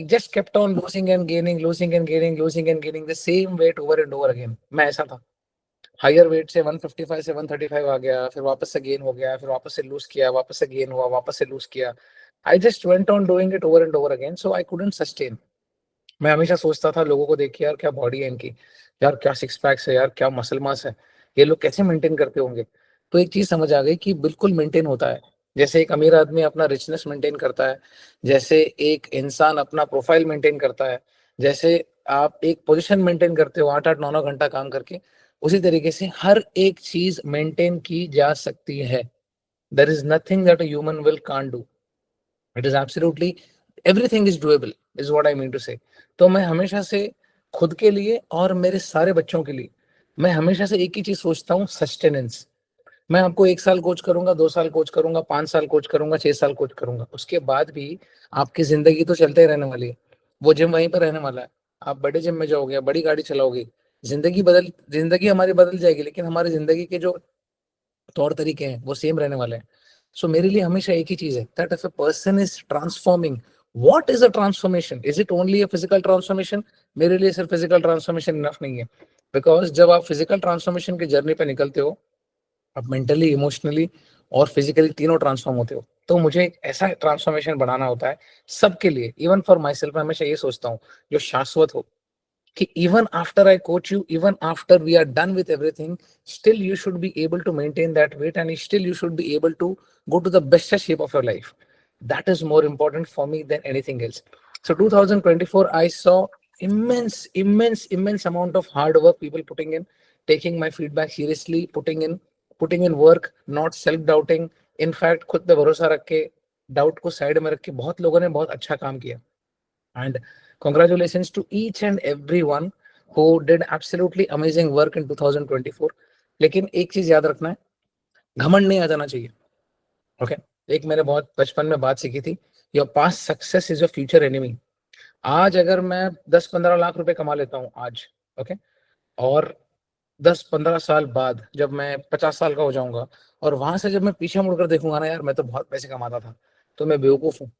just kept on losing and gaining, losing and gaining, losing and gaining the same weight over and over again. मैं ऐसा था, higher wait से 155 से 135 आ गया, फिर वापस से गेन हो गया, फिर वापस से लूज किया, वापस से गेन हुआ, वापस से लूज किया. I just went on doing it over and over again, so I couldn't sustain. मैं हमेशा सोचता था लोगों को देख के, यार क्या बॉडी है इनकी, यार क्या सिक्स पैक्स है, यार क्या मसल मास है, ये लोग कैसे मेंटेन करते होंगे. तो एक चीज समझ आ गई कि बिल्कुल मेंटेन होता है. जैसे एक अमीर आदमी अपना रिचनेस मेंटेन करता है, जैसे एक इंसान अपना प्रोफाइल मेंटेन करता है, जैसे आप एक पोजीशन मेंटेन करते हो 8-8 9 9 घंटा काम करके, उसी तरीके से हर एक चीज मेंटेन की जा सकती है. There is nothing that a human will can't do. It is absolutely everything is doable, is what I mean to say. तो मैं हमेशा से खुद के लिए और मेरे सारे बच्चों के लिए मैं हमेशा से एक ही चीज सोचता हूँ, सस्टेनेंस. मैं आपको 1 साल कोच करूंगा, 2 साल कोच करूंगा, 5 साल कोच करूंगा, 6 साल कोच करूंगा, उसके बाद भी आपकी जिंदगी तो चलते ही रहने वाली है. वो जिम वहीं पर रहने वाला है. आप बड़े जिम में जाओगे, बड़ी गाड़ी चलाओगे, जिंदगी हमारी बदल जाएगी, लेकिन हमारी जिंदगी के जो तौर तरीके हैं वो सेम रहने वाले हैं. सो मेरे लिए हमेशा एक ही चीज है, that if a person is transforming, what is a transformation, is it only a physical transformation. मेरे लिए सिर्फ फिजिकल ट्रांसफॉर्मेशन इनफ नहीं है. बिकॉज जब आप फिजिकल ट्रांसफॉर्मेशन की जर्नी पे निकलते हो, आप मेंटली, इमोशनली और फिजिकली तीनों ट्रांसफॉर्म होते हो. तो मुझे एक ऐसा ट्रांसफॉर्मेशन बनाना होता है सबके लिए, इवन फॉर माई सेल्फ. मैं हमेशा ये सोचता हूँ जो शाश्वत हो, कि even after I coach you, even after we are done with everything, still you should be able to maintain that weight, and still you should be able to go to the best shape of your life. That is more important for me than anything else. So 2024, I saw immense amount of hard work people putting in, taking my feedback seriously, putting in work, not self doubting. In fact, खुद पे भरोसा रख के, doubt को side में रख के बहुत लोगों ने बहुत अच्छा काम किया. And congratulations to each and everyone who did absolutely amazing work in 2024. लेकिन एक चीज याद रखना है, घमंड नहीं आ जाना चाहिए. ओके एक मैंने बहुत बचपन में बात सीखी थी, your past success is your future enemy. आज अगर मैं 10-15 लाख रुपए कमा लेता हूँ आज, ओके, और 10-15 साल बाद जब मैं 50 साल का हो जाऊंगा, और वहां से जब मैं पीछे मुड़कर देखूंगा ना, यार मैं तो बहुत पैसे कमाता था, तो मैं बेवकूफ हूँ.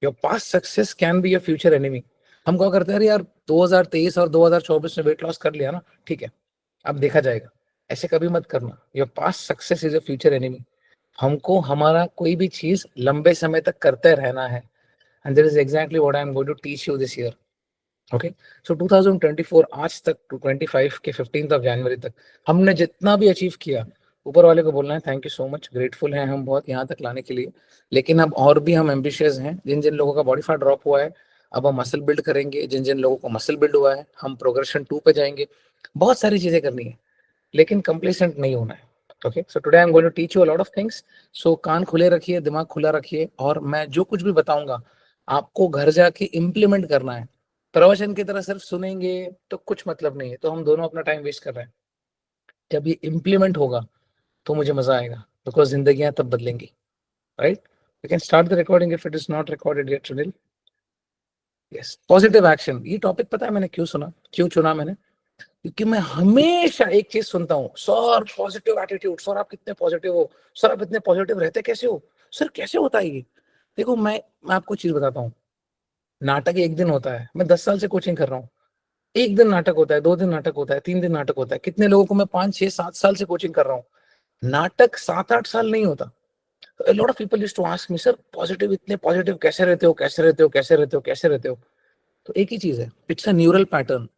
Your past success can be your future enemy. हम क्या करते हैं, अरे यार 2023 और 2024 में वेट लॉस कर लिया ना, ठीक है, अब देखा जाएगा. ऐसे कभी मत करना. Your past success is a future enemy. हमको हमारा कोई भी चीज लंबे समय तक करते रहना है. And that is exactly what I am going to teach you this year. Okay so 2024 आज तक टू 25 के 15 जनवरी तक हमने जितना भी अचीव किया, ऊपर वाले को बोलना है thank you so much, grateful हैं हम बहुत यहाँ तक लाने के लिए. लेकिन अब और भी हम एम्बिशियस हैं. जिन जिन लोगों का बॉडी फैट ड्रॉप हुआ है, अब हम मसल बिल्ड करेंगे. जिन जिन लोगों को मसल बिल्ड हुआ है, हम प्रोग्रेशन 2 पे जाएंगे. बहुत सारी चीजें करनी है, लेकिन कंप्लीसेंट नहीं होना है. Okay so today I am going to teach you a lot of things. So कान खुले रखिए, दिमाग खुला रखिए, और मैं जो कुछ भी बताऊंगा आपको घर जाके इम्प्लीमेंट करना है. प्रवचन की तरह सिर्फ सुनेंगे तो कुछ मतलब नहीं है, तो हम दोनों अपना टाइम वेस्ट कर रहे हैं. जब ये इम्प्लीमेंट होगा तो मुझे मजा आएगा, बिकॉज जिंदगियां तब बदलेंगी. Right, we can start the recording if it is not recorded yet. Sunil, yes, positive action. ये टॉपिक पता है मैंने क्यों चुना मैंने, क्योंकि मैं हमेशा एक चीज सुनता हूँ, सर पॉजिटिव एटीट्यूड, सर आप कितने पॉजिटिव हो, सर आप इतने पॉजिटिव रहते कैसे हो, सर कैसे होता है ये. देखो मैं आपको चीज बताता हूँ. नाटक एक दिन होता है, मैं 10 साल से कोचिंग कर रहा हूँ. एक दिन नाटक होता है, 2 दिन नाटक होता है, 3 दिन नाटक होता है. कितने लोगों को मैं 5 6 7 साल से कोचिंग कर रहा हूँ. नाटक 7 8 साल नहीं होता. तो lot of people used to ask me, sir positive, इतने पॉजिटिव कैसे रहते हो, कैसे रहते हो, कैसे रहते हो, कैसे रहते हो. तो एक ही चीज है, it's a neural pattern.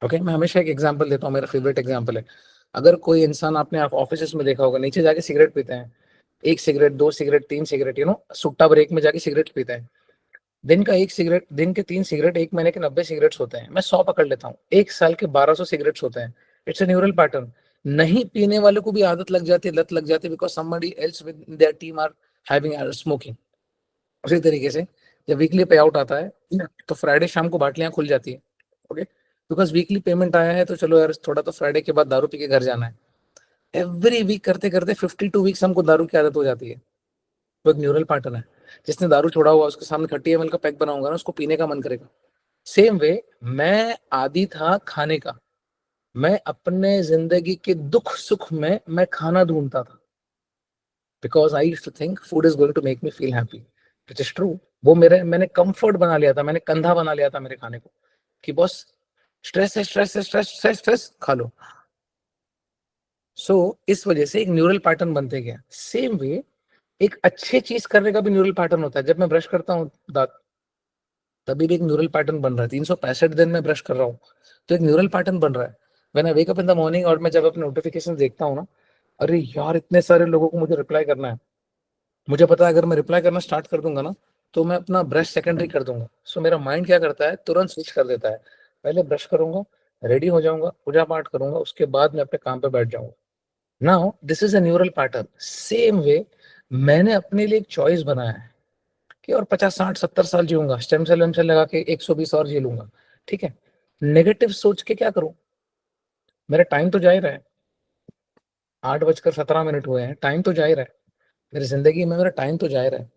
Okay मैं हमेशा एक एग्जांपल देता हूँ, मेरा फेवरेट एग्जांपल है. अगर कोई इंसान, आपने आप ऑफिस में देखा होगा, नीचे जाके सिगरेट पीते हैं, 1 सिगरेट, 2 सिगरेट, 3 सिगरेट, सुट्टा ब्रेक में जाके सिगरेट पीते हैं. दिन के 3 सिगरेट, एक महीने के 90 सिगरेट्स होते हैं. मैं 100 पकड़ लेता हूँ, 1 साल के 1200 सिगरेट्स होते हैं. It's a neural pattern. नहीं पीने वाले को भी आदत लग जाती है, लत लग जाती है, because somebody else with their team are having smoking. उसी तरीके से जब वीकली पे आउट आता है, तो फ्राइडे शाम को बाटलियां खुल जाती है. ओके बिकॉज वीकली पेमेंट आया है, तो चलो यार थोड़ा तो फ्राइडे के बाद दारू पी के घर जाना है. एवरी वीक करते करते 52 वीक्स हमको दारू की आदत हो जाती है. वो एक न्यूरल पैटर्न है. जिसने दारू छोड़ा हुआ, उसके सामने 30 ml का पैक बनाऊंगा ना, उसको पीने का मन करेगा. सेम वे मैं आदी था खाने का. मैं अपने जिंदगी के दुख सुख में मैं खाना ढूंढता था, because I used to think food is going to make me feel happy. Which is true. वो मैंने कंफर्ट बना लिया था, मैंने कंधा बना लिया था मेरे खाने को, कि बॉस स्ट्रेस है, स्ट्रेस है, स्ट्रेस स्ट्रेस स्ट्रेस, खा लो। सो इस वजह से एक न्यूरल पैटर्न बनते गया। सेम वे एक अच्छे चीज करने का भी न्यूरल पैटर्न होता है। जब मैं ब्रश करता हूँ दांत, तभी भी एक न्यूरल पैटर्न बन रहा है। 365 दिन में ब्रश कर रहा हूँ, तो एक न्यूरल पैटर्न बन रहा है। When I wake up in the morning, और मैं जब अपने नोटिफिकेशन देखता हूँ ना, अरे यार इतने सारे लोगों को मुझे रिप्लाई करना है, मुझे पता है अगर मैं रिप्लाई करना स्टार्ट कर दूंगा ना, तो मैं अपना ब्रश सेकेंडरी कर दूंगा। सो मेरा माइंड क्या करता है, तुरंत स्विच कर देता है। पहले ब्रश करूंगा, रेडी हो जाऊंगा, पूजा पाठ करूंगा, उसके बाद मैं अपने काम पे बैठ जाऊंगा। Now this is a neural pattern. Same way मैंने अपने लिए एक चॉइस बनाया है कि और 50 60 70 साल जीऊंगा, स्टेम सेल वेम सेल लगा के 120 और जी लूंगा। ठीक है, नेगेटिव सोच के क्या करूं? मेरा टाइम तो जा ही रहा है, 8:17 हुए हैं, टाइम तो जा ही रहा है। मेरी जिंदगी में मेरा टाइम तो जा ही रहा है।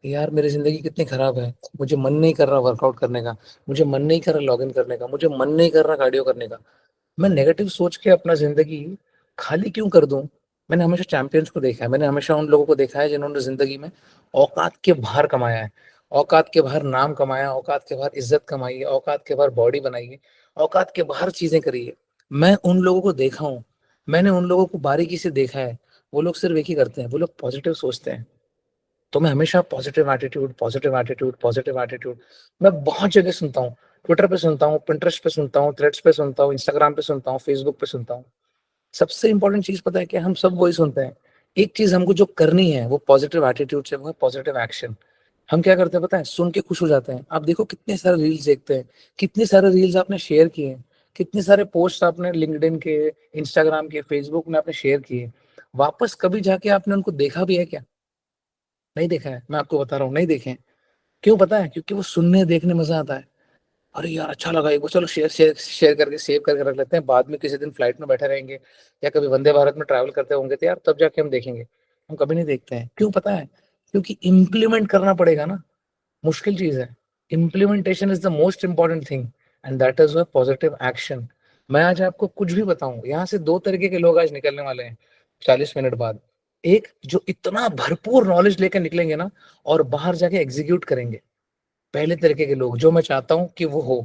यार मेरी जिंदगी कितनी खराब है, मुझे मन नहीं कर रहा वर्कआउट करने का, मुझे मन नहीं कर रहा लॉग इन करने का, मुझे मन नहीं कर रहा कार्डियो करने का। मैं नेगेटिव सोच के अपना जिंदगी खाली क्यों कर दूं? मैंने हमेशा चैंपियंस को देखा है, मैंने हमेशा उन लोगों को देखा है जिन्होंने जिंदगी में औकात के बाहर कमाया है, औकात के बाहर नाम कमाया, औकात के बाहर इज्जत कमाई है, औकात के बाहर बॉडी बनाई है, औकात के बाहर चीजें करी है। मैं उन लोगों को देखा हूँ, मैंने उन लोगों को बारीकी से देखा है। वो लोग सिर्फ एक ही करते हैं, वो लोग पॉजिटिव सोचते हैं। तो मैं हमेशा positive attitude, positive attitude, positive attitude मैं बहुत जगह सुनता हूँ। ट्विटर पे सुनता हूँ, पिंटरेस्ट पे सुनता हूँ, थ्रेड्स पे सुनता हूँ, इंस्टाग्राम पे सुनता हूँ, फेसबुक पे सुनता हूँ। सबसे इंपॉर्टेंट चीज पता है कि हम सब वही सुनते हैं। एक चीज हमको जो करनी है वो पॉजिटिव एटीट्यूड से, वो है पॉजिटिव एक्शन। हम क्या करते हैं पता है, सुन के खुश हो जाते हैं। आप देखो कितने सारे रील्स देखते हैं, कितने सारे रील्स आपने शेयर किए हैं, कितने सारे पोस्ट आपने लिंक्डइन के, इंस्टाग्राम के, फेसबुक में आपने शेयर किए। वापस कभी जाके आपने उनको देखा भी है क्या? नहीं देखा है, मैं आपको बता रहा हूँ, नहीं देखे। क्यों पता है? क्योंकि वो सुनने देखने मजा आता है। अरे यार अच्छा लगा, एक बार चलो शेयर शेयर शेयर करके सेव करके रख लेते हैं, बाद में किसी दिन फ्लाइट में बैठे रहेंगे या कभी वंदे भारत में ट्रैवल करते होंगे तो यार तब जाके हम देखेंगे। हम कभी नहीं देखते हैं। क्यों पता है? क्योंकि इम्प्लीमेंट करना पड़ेगा ना, मुश्किल चीज है। Implementation is the most important thing, and that is व पॉजिटिव एक्शन। मैं आज आपको कुछ भी बताऊं, यहाँ से दो तरीके के लोग आज निकलने वाले हैं 40 मिनट बाद। एक जो इतना भरपूर नॉलेज लेकर निकलेंगे ना, और बाहर जाके एग्जीक्यूट करेंगे। पहले तरीके के लोग जो मैं चाहता हूँ कि वो हो,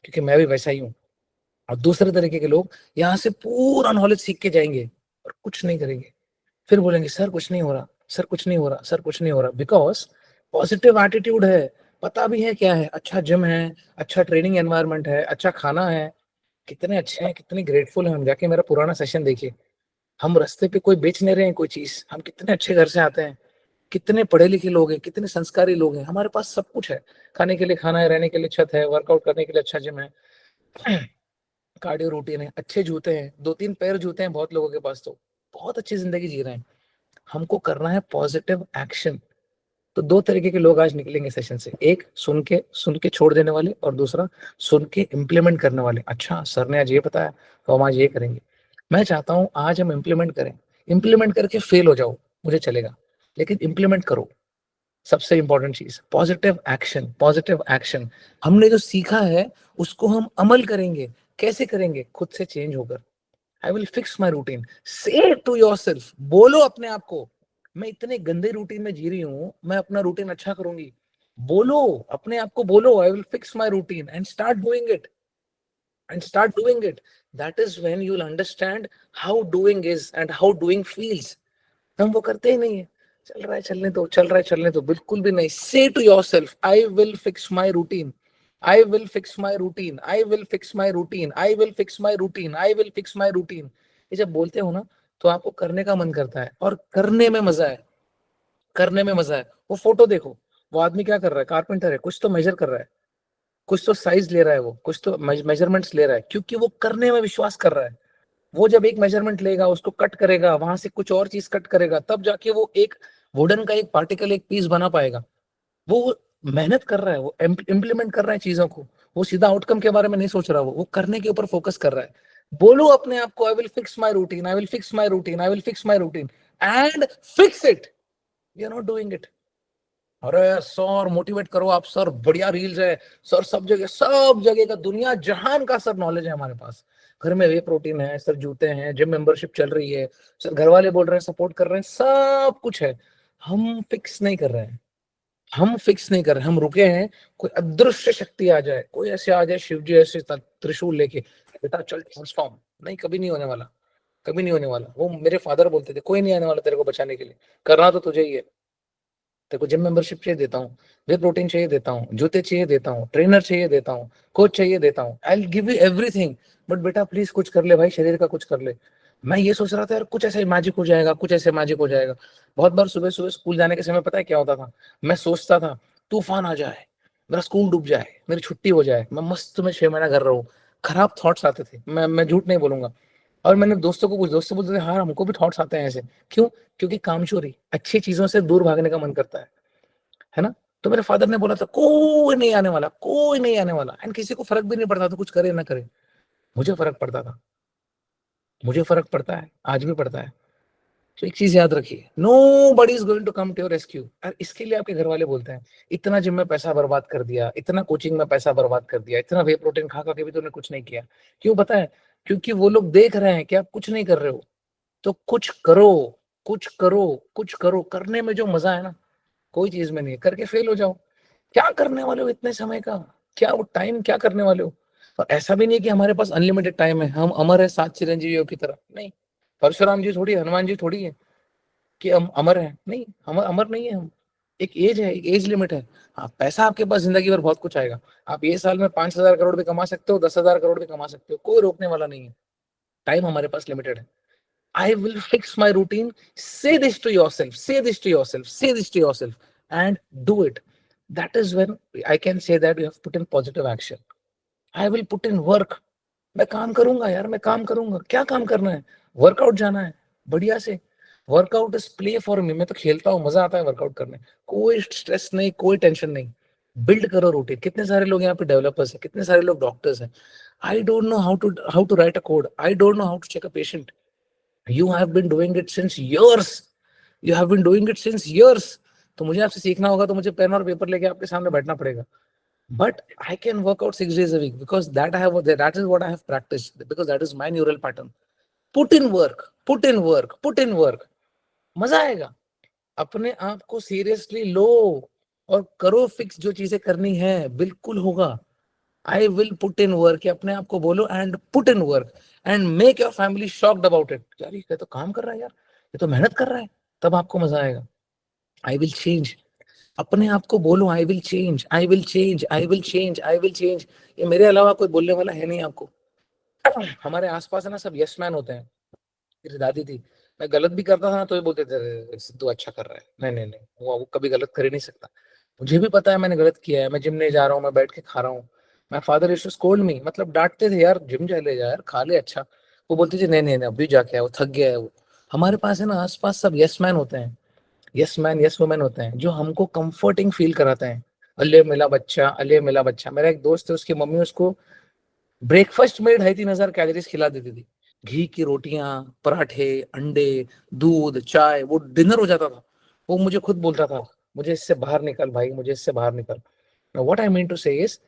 क्योंकि मैं भी वैसा ही हूँ। और दूसरे तरीके के लोग यहाँ से पूरा नॉलेज सीख के जाएंगे और कुछ नहीं करेंगे। फिर बोलेंगे सर कुछ नहीं हो रहा, सर कुछ नहीं हो रहा, सर कुछ नहीं हो रहा। बिकॉज पॉजिटिव एटीट्यूड है, पता भी है क्या है, अच्छा जिम है, अच्छा ट्रेनिंग एनवायरनमेंट है, अच्छा खाना है। कितने अच्छे हैं, कितने ग्रेटफुल हैं हम। जाके मेरा पुराना सेशन देखिए, हम रास्ते पे कोई बेच नहीं रहे हैं कोई चीज, हम कितने अच्छे घर से आते हैं, कितने पढ़े लिखे लोग हैं, कितने संस्कारी लोग हैं, हमारे पास सब कुछ है। खाने के लिए खाना है, रहने के लिए छत है, वर्कआउट करने के लिए अच्छा जिम है, कार्डियो रूटीन है, अच्छे जूते हैं, 2 3 पेयर जूते हैं बहुत लोगों के पास, तो बहुत अच्छी जिंदगी जी रहे हैं। हमको करना है पॉजिटिव एक्शन। तो दो तरीके के लोग आज निकलेंगे सेशन से, एक सुन के छोड़ देने वाले, और दूसरा सुन के इम्प्लीमेंट करने वाले। अच्छा सर ने आज ये बताया तो हम आज ये करेंगे। मैं चाहता हूं आज हम इम्प्लीमेंट करें। इम्प्लीमेंट करके फेल हो जाओ मुझे चलेगा, लेकिन इम्प्लीमेंट करो। सबसे इंपॉर्टेंट चीज पॉजिटिव एक्शन, पॉजिटिव एक्शन। हमने जो सीखा है उसको हम अमल करेंगे। कैसे करेंगे? खुद से चेंज होकर। आई विल फिक्स माई रूटीन। से टू योर सेल्फ, बोलो अपने आप को, मैं इतने गंदे रूटीन में जी रही हूँ, मैं अपना रूटीन अच्छा करूंगी। बोलो अपने आप को, बोलो आई will fix my routine and start doing it, and start doing it. That is when you will understand how doing is and how doing feels. हम वो करते ही नहीं है। चल रहा है चलने दो, चल रहा है चलने दो, बिल्कुल भी नहीं। Say to your self I will fix my routine, I will fix my routine, I will fix my routine, I will fix my routine, I will fix my routine. ये जब बोलते हो ना, तो आपको करने का मन करता है, और करने में मजा है, करने में मजा है। वो फोटो देखो, वो आदमी क्या कर रहा है, कारपेंटर है, कुछ तो मेजर कर रहा है, कुछ तो साइज ले रहा है, वो कुछ तो मेजरमेंट्स ले रहा है, क्योंकि वो करने में विश्वास कर रहा है। वो जब एक मेजरमेंट लेगा, उसको कट करेगा, वहां से कुछ और चीज कट करेगा, तब जाके वो एक वुडन का एक पार्टिकल, एक पीस बना पाएगा। वो मेहनत कर रहा है, वो इम्प्लीमेंट कर रहा है चीजों को। वो सीधा आउटकम के बारे में नहीं सोच रहा, वो करने के ऊपर फोकस कर रहा है। बोलो अपने आप को, I will fix my routine, I will fix my routine, I will fix my routine, and fix it. You are not doing it. अरे सर मोटिवेट करो आप, सर बढ़िया रील्स है, सर सब जगह का, दुनिया जहान का सर नॉलेज है हमारे पास। घर में वे प्रोटीन है सर, जूते हैं, जिम मेंबरशिप चल रही है सर, घर वाले बोल रहे हैं, सपोर्ट कर रहे हैं, सब कुछ है। हम फिक्स नहीं कर रहे हैं। हम फिक्स नहीं कर रहे, हम रुके हैं। कोई अदृश्य शक्ति आ जाए, कोई ऐसे आ जाए, शिव जी ऐसे त्रिशूल लेके, बेटा चल ट्रांसफॉर्म, नहीं, कभी नहीं होने वाला, कभी नहीं होने वाला। वो मेरे फादर बोलते थे, कोई नहीं आने वाला तेरे को बचाने के लिए, करना तो तुझे ही है। तेरे को जिम मेंबरशिप चाहिए देता हूँ, वे प्रोटीन चाहिए देता हूँ, जूते चाहिए देता हूँ, ट्रेनर चाहिए देता हूँ, कोच चाहिए देता हूँ, I will give you everything, but बेटा प्लीज कुछ कर ले भाई, शरीर का कुछ कर ले। मैं ये सोच रहा था यार कुछ ऐसे मैजिक हो जाएगा, कुछ ऐसे मैजिक हो जाएगा। बहुत बार सुबह सुबह स्कूल जाने के समय पता है क्या होता था, मैं सोचता था तूफान आ जाए, मेरा स्कूल डूब जाए, मेरी छुट्टी हो जाए, मैं मस्त में 6 महीना घर रहूं। खराब थॉट्स आते थे, मैं झूठ नहीं बोलूंगा। और मैंने दोस्तों को, कुछ दोस्त बोलते थे हाँ हमको भी थॉट्स आते हैं ऐसे। क्यों? क्योंकि कामचोरी, अच्छी चीजों से दूर भागने का मन करता है ना। तो मेरे फादर ने बोला था कोई नहीं आने वाला, कोई नहीं आने वाला, एंड किसी को फर्क भी नहीं पड़ता था, कुछ करे ना करे। मुझे फर्क पड़ता था, मुझे फर्क पड़ता है, आज भी पड़ता है। तो एक चीज याद रखिए, nobody is going to come to your rescue. और इसके लिए आपके घर वाले बोलते हैं इतना जिम में पैसा बर्बाद कर दिया, इतना कोचिंग में पैसा बर्बाद कर दिया, इतना वे प्रोटीन खा खा के भी तूने कुछ नहीं किया। क्यों पता है? क्योंकि वो लोग देख रहे हैं कि आप कुछ नहीं कर रहे हो। तो कुछ करो, कुछ करो, कुछ करो। करने में जो मजा है ना, कोई चीज में नहीं है। करके फेल हो जाओ, क्या करने वाले हो इतने समय का? क्या वो टाइम क्या करने वाले हो? और ऐसा भी नहीं है कि हमारे पास अनलिमिटेड टाइम है, हम अमर है 7 चिरंजीवियों की तरह, नहीं। परशुराम जी थोड़ी, हनुमान जी थोड़ी है कि हम अमर है, नहीं, हम अमर नहीं है हम। एक एज है, एक एज लिमिट है। हाँ, पैसा आपके पास जिंदगी भर बहुत कुछ आएगा। आप ये साल में 5,000 करोड़ भी कमा सकते हो, 10,000 करोड़ भी कमा सकते हो, कोई रोकने वाला नहीं है। टाइम हमारे पास लिमिटेड है। I will fix my routine. Say this to yourself, say this to yourself, say this to yourself, and do it. That is when I can say that you have put in positive action. I will put in work. मैं काम करूंगा यार, मैं काम करूंगा। क्या काम करना है? वर्कआउट जाना है, बढ़िया से। Workout is play for me, मैं तो खेलता हूँ, मजा आता है वर्कआउट करने। कोई स्ट्रेस नहीं, कोई टेंशन नहीं। बिल्ड करो रूटीन। कितने सारे लोग यहाँ पे डेवलपर्स हैं, कितने सारे लोग डॉक्टर्स हैं। I don't know how to write a code, I don't know how to check a patient. You have been doing it since years. You have been doing it since years. तो मुझे आपसे सीखना होगा, तो मुझे pen और paper लेके आपके सामने बैठना पड़ेगा। But I can work out 6 days a week because that is what I have practiced, because that is my neural pattern. Put in work, put in work, put in work. मजा आएगा। अपने आप को सीरियसली लो और करो fix, जो चीजें करनी है बिल्कुल होगा। I will put in work, अपने आप को बोलो and put in work and make your family shocked about it. यार ये तो काम कर रहा है यार, ये तो मेहनत कर रहा है, तब आपको मजा आएगा। आई विल चेंज, अपने आप को बोलो आई will change, I will change, I will change, I will change. ये मेरे अलावा कोई बोलने वाला है नहीं आपको। हमारे आसपास है ना, सब यस मैन होते हैं। मेरी दादी थी, मैं गलत भी करता था ना तो ये बोलते थे "अरे, सिद्धू अच्छा कर रहा है"। नहीं नहीं नहीं, वो कभी गलत कर ही नहीं सकता। मुझे भी पता है मैंने गलत किया है, मैं जिम नहीं जा रहा हूँ, मैं बैठ के खा रहा हूँ। मैं father used to scold me, मतलब डांटते थे, यार जिम जा ले, जा यार खा ले अच्छा। वो बोलती थी नहीं नहीं नहीं, अभी जाके आया, वो थक गया है वो। हमारे पास है ना आसपास सब यस मैन होते हैं, यस मैन यस वुमेन होते हैं, जो हमको कंफर्टिंग फील कराते हैं। अल्ले मिला बच्चा, अल्ले मिला बच्चा। मेरा एक दोस्त है, उसकी मम्मी उसको ब्रेकफास्ट में 2,500-3,000 कैलोरीज खिला देती थी। घी की रोटियां, पराठे, अंडे, दूध, चाय, वो डिनर हो जाता था। वो मुझे खुद बोलता था मुझे इससे बाहर निकल भाई, मुझे इससे बाहर निकल। What I mean to say is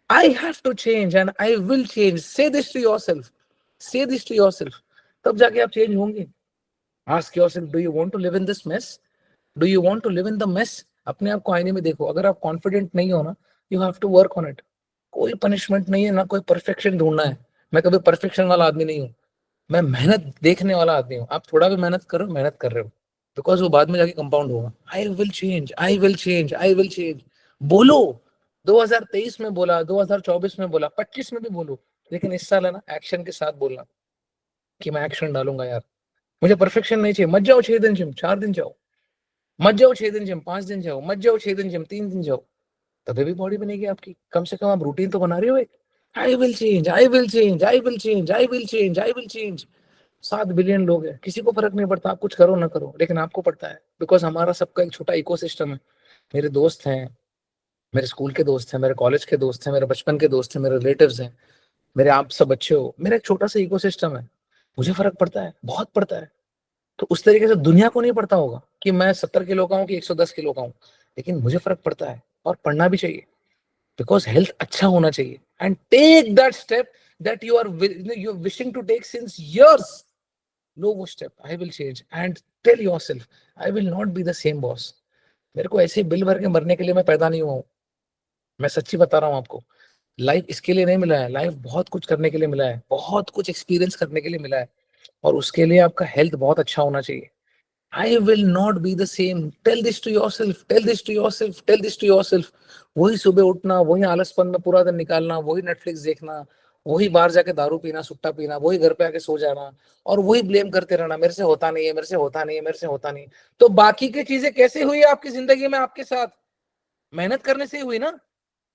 I have to change and I will change. Say this to yourself, say this to yourself, तब जाके आप चेंज होंगे। Ask yourself, do you want to live in this mess? Do you want to live in the mess? अपने आप को आईने में देखो। अगर आप कॉन्फिडेंट नहीं हो ना, you have to work on it. कोई पनिशमेंट नहीं है ना, कोई परफेक्शन ढूंढना है। मैं कभी परफेक्शन वाला आदमी नहीं हूँ, मैं मेहनत देखने वाला आदमी हूँ। आप थोड़ा भी मेहनत करो, मेहनत कर रहे हो, बिकॉज वो बाद में जाके कंपाउंड होगा। आई will change, I will change, I will change. बोलो, 2023 में बोला, 2024 में बोला, 25 में भी बोलो, लेकिन इस साल है ना एक्शन के साथ बोलना कि मैं एक्शन डालूंगा यार। मुझे परफेक्शन नहीं चाहिए। मत जाओ 6 दिन जिम, 4 दिन जाओ। मत जाओ 6 दिन जिम, 5 दिन जाओ। मत जाओ 6 दिन जिम, 3 दिन जाओ। तभी भी बॉडी बनेगी आपकी। कम से कम आप रूटीन तो बना रहे हो एक। आई will change, I will change, I will change, I will change, I will change. 7 billion लोग हैं, किसी को फर्क नहीं पड़ता आप कुछ करो ना करो, लेकिन आपको पड़ता है, बिकॉज हमारा सबका एक छोटा इकोसिस्टम है। मेरे दोस्त हैं, मेरे स्कूल के दोस्त हैं, मेरे कॉलेज के दोस्त हैं, मेरे बचपन के दोस्त हैं, मेरे रिलेटिव्स हैं, मेरे आप सब अच्छे हो। मेरा एक छोटा सा इकोसिस्टम है, मुझे फर्क पड़ता है, बहुत पड़ता है। तो उस तरीके से दुनिया को नहीं पड़ता होगा कि मैं 70 किलो का हूँ कि 110 किलो का हूँ, लेकिन मुझे फर्क पड़ता है और पढ़ना भी चाहिए, बिकॉज हेल्थ अच्छा होना चाहिए। And take that step that you are wishing to take since years. लो वो step, I will change and tell yourself I will not be the same boss. मेरे को ऐसे बिल भर के मरने के लिए मैं पैदा नहीं हुआ हूँ। मैं सच्ची बता रहा हूँ आपको। लाइफ इसके लिए नहीं मिला है, लाइफ बहुत कुछ करने के लिए मिला है, बहुत कुछ एक्सपीरियंस करने के लिए मिला है। और उसके लिए आपका हेल्थ बहुत अच्छा होना चाहिए। I will not be the same. Tell this to yourself. Tell this to yourself. Tell this to yourself. वही सुबह उठना, वही आलसपन में पूरा दिन निकालना, वही नेटफ्लिक्स देखना, वही बाहर जाके दारू पीना, सुट्टा पीना, वही घर पे आके सो जाना और वही ब्लेम करते रहना, मेरे से होता नहीं है, मेरे से होता नहीं है, मेरे से होता नहीं है। तो बाकी की चीजें कैसे हुई आपकी जिंदगी में आपके साथ? मेहनत करने से ही हुई ना।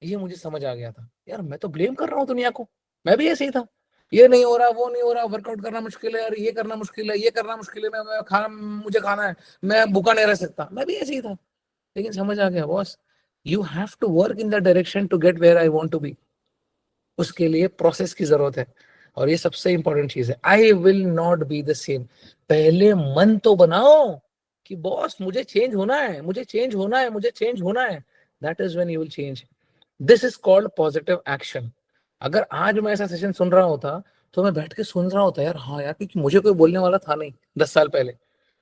ये मुझे समझ आ गया था यार, मैं तो ब्लेम कर रहा हूँ दुनिया को। मैं भी ऐसे ही था। ये नहीं हो रहा, वो नहीं हो रहा, वर्कआउट करना मुश्किल है यार, ये करना मुश्किल है, ये करना मुश्किल है, मैं खाना मुझे खाना है, मैं भूखा नहीं रह सकता। मैं भी ऐसे ही था। लेकिन समझ आ गया boss, you have to work in the direction to get where I want to be. उसके लिए प्रोसेस की जरूरत है। और ये सबसे इंपॉर्टेंट चीज है, आई will not be the same. पहले मन तो बनाओ कि बॉस मुझे चेंज होना है, मुझे चेंज होना है, मुझे चेंज होना है। That is when you will change. This is called positive action. अगर आज मैं ऐसा सेशन सुन रहा होता तो मैं बैठ के सुन रहा होता यार, हाँ यार, क्योंकि मुझे कोई बोलने वाला था नहीं 10 साल पहले।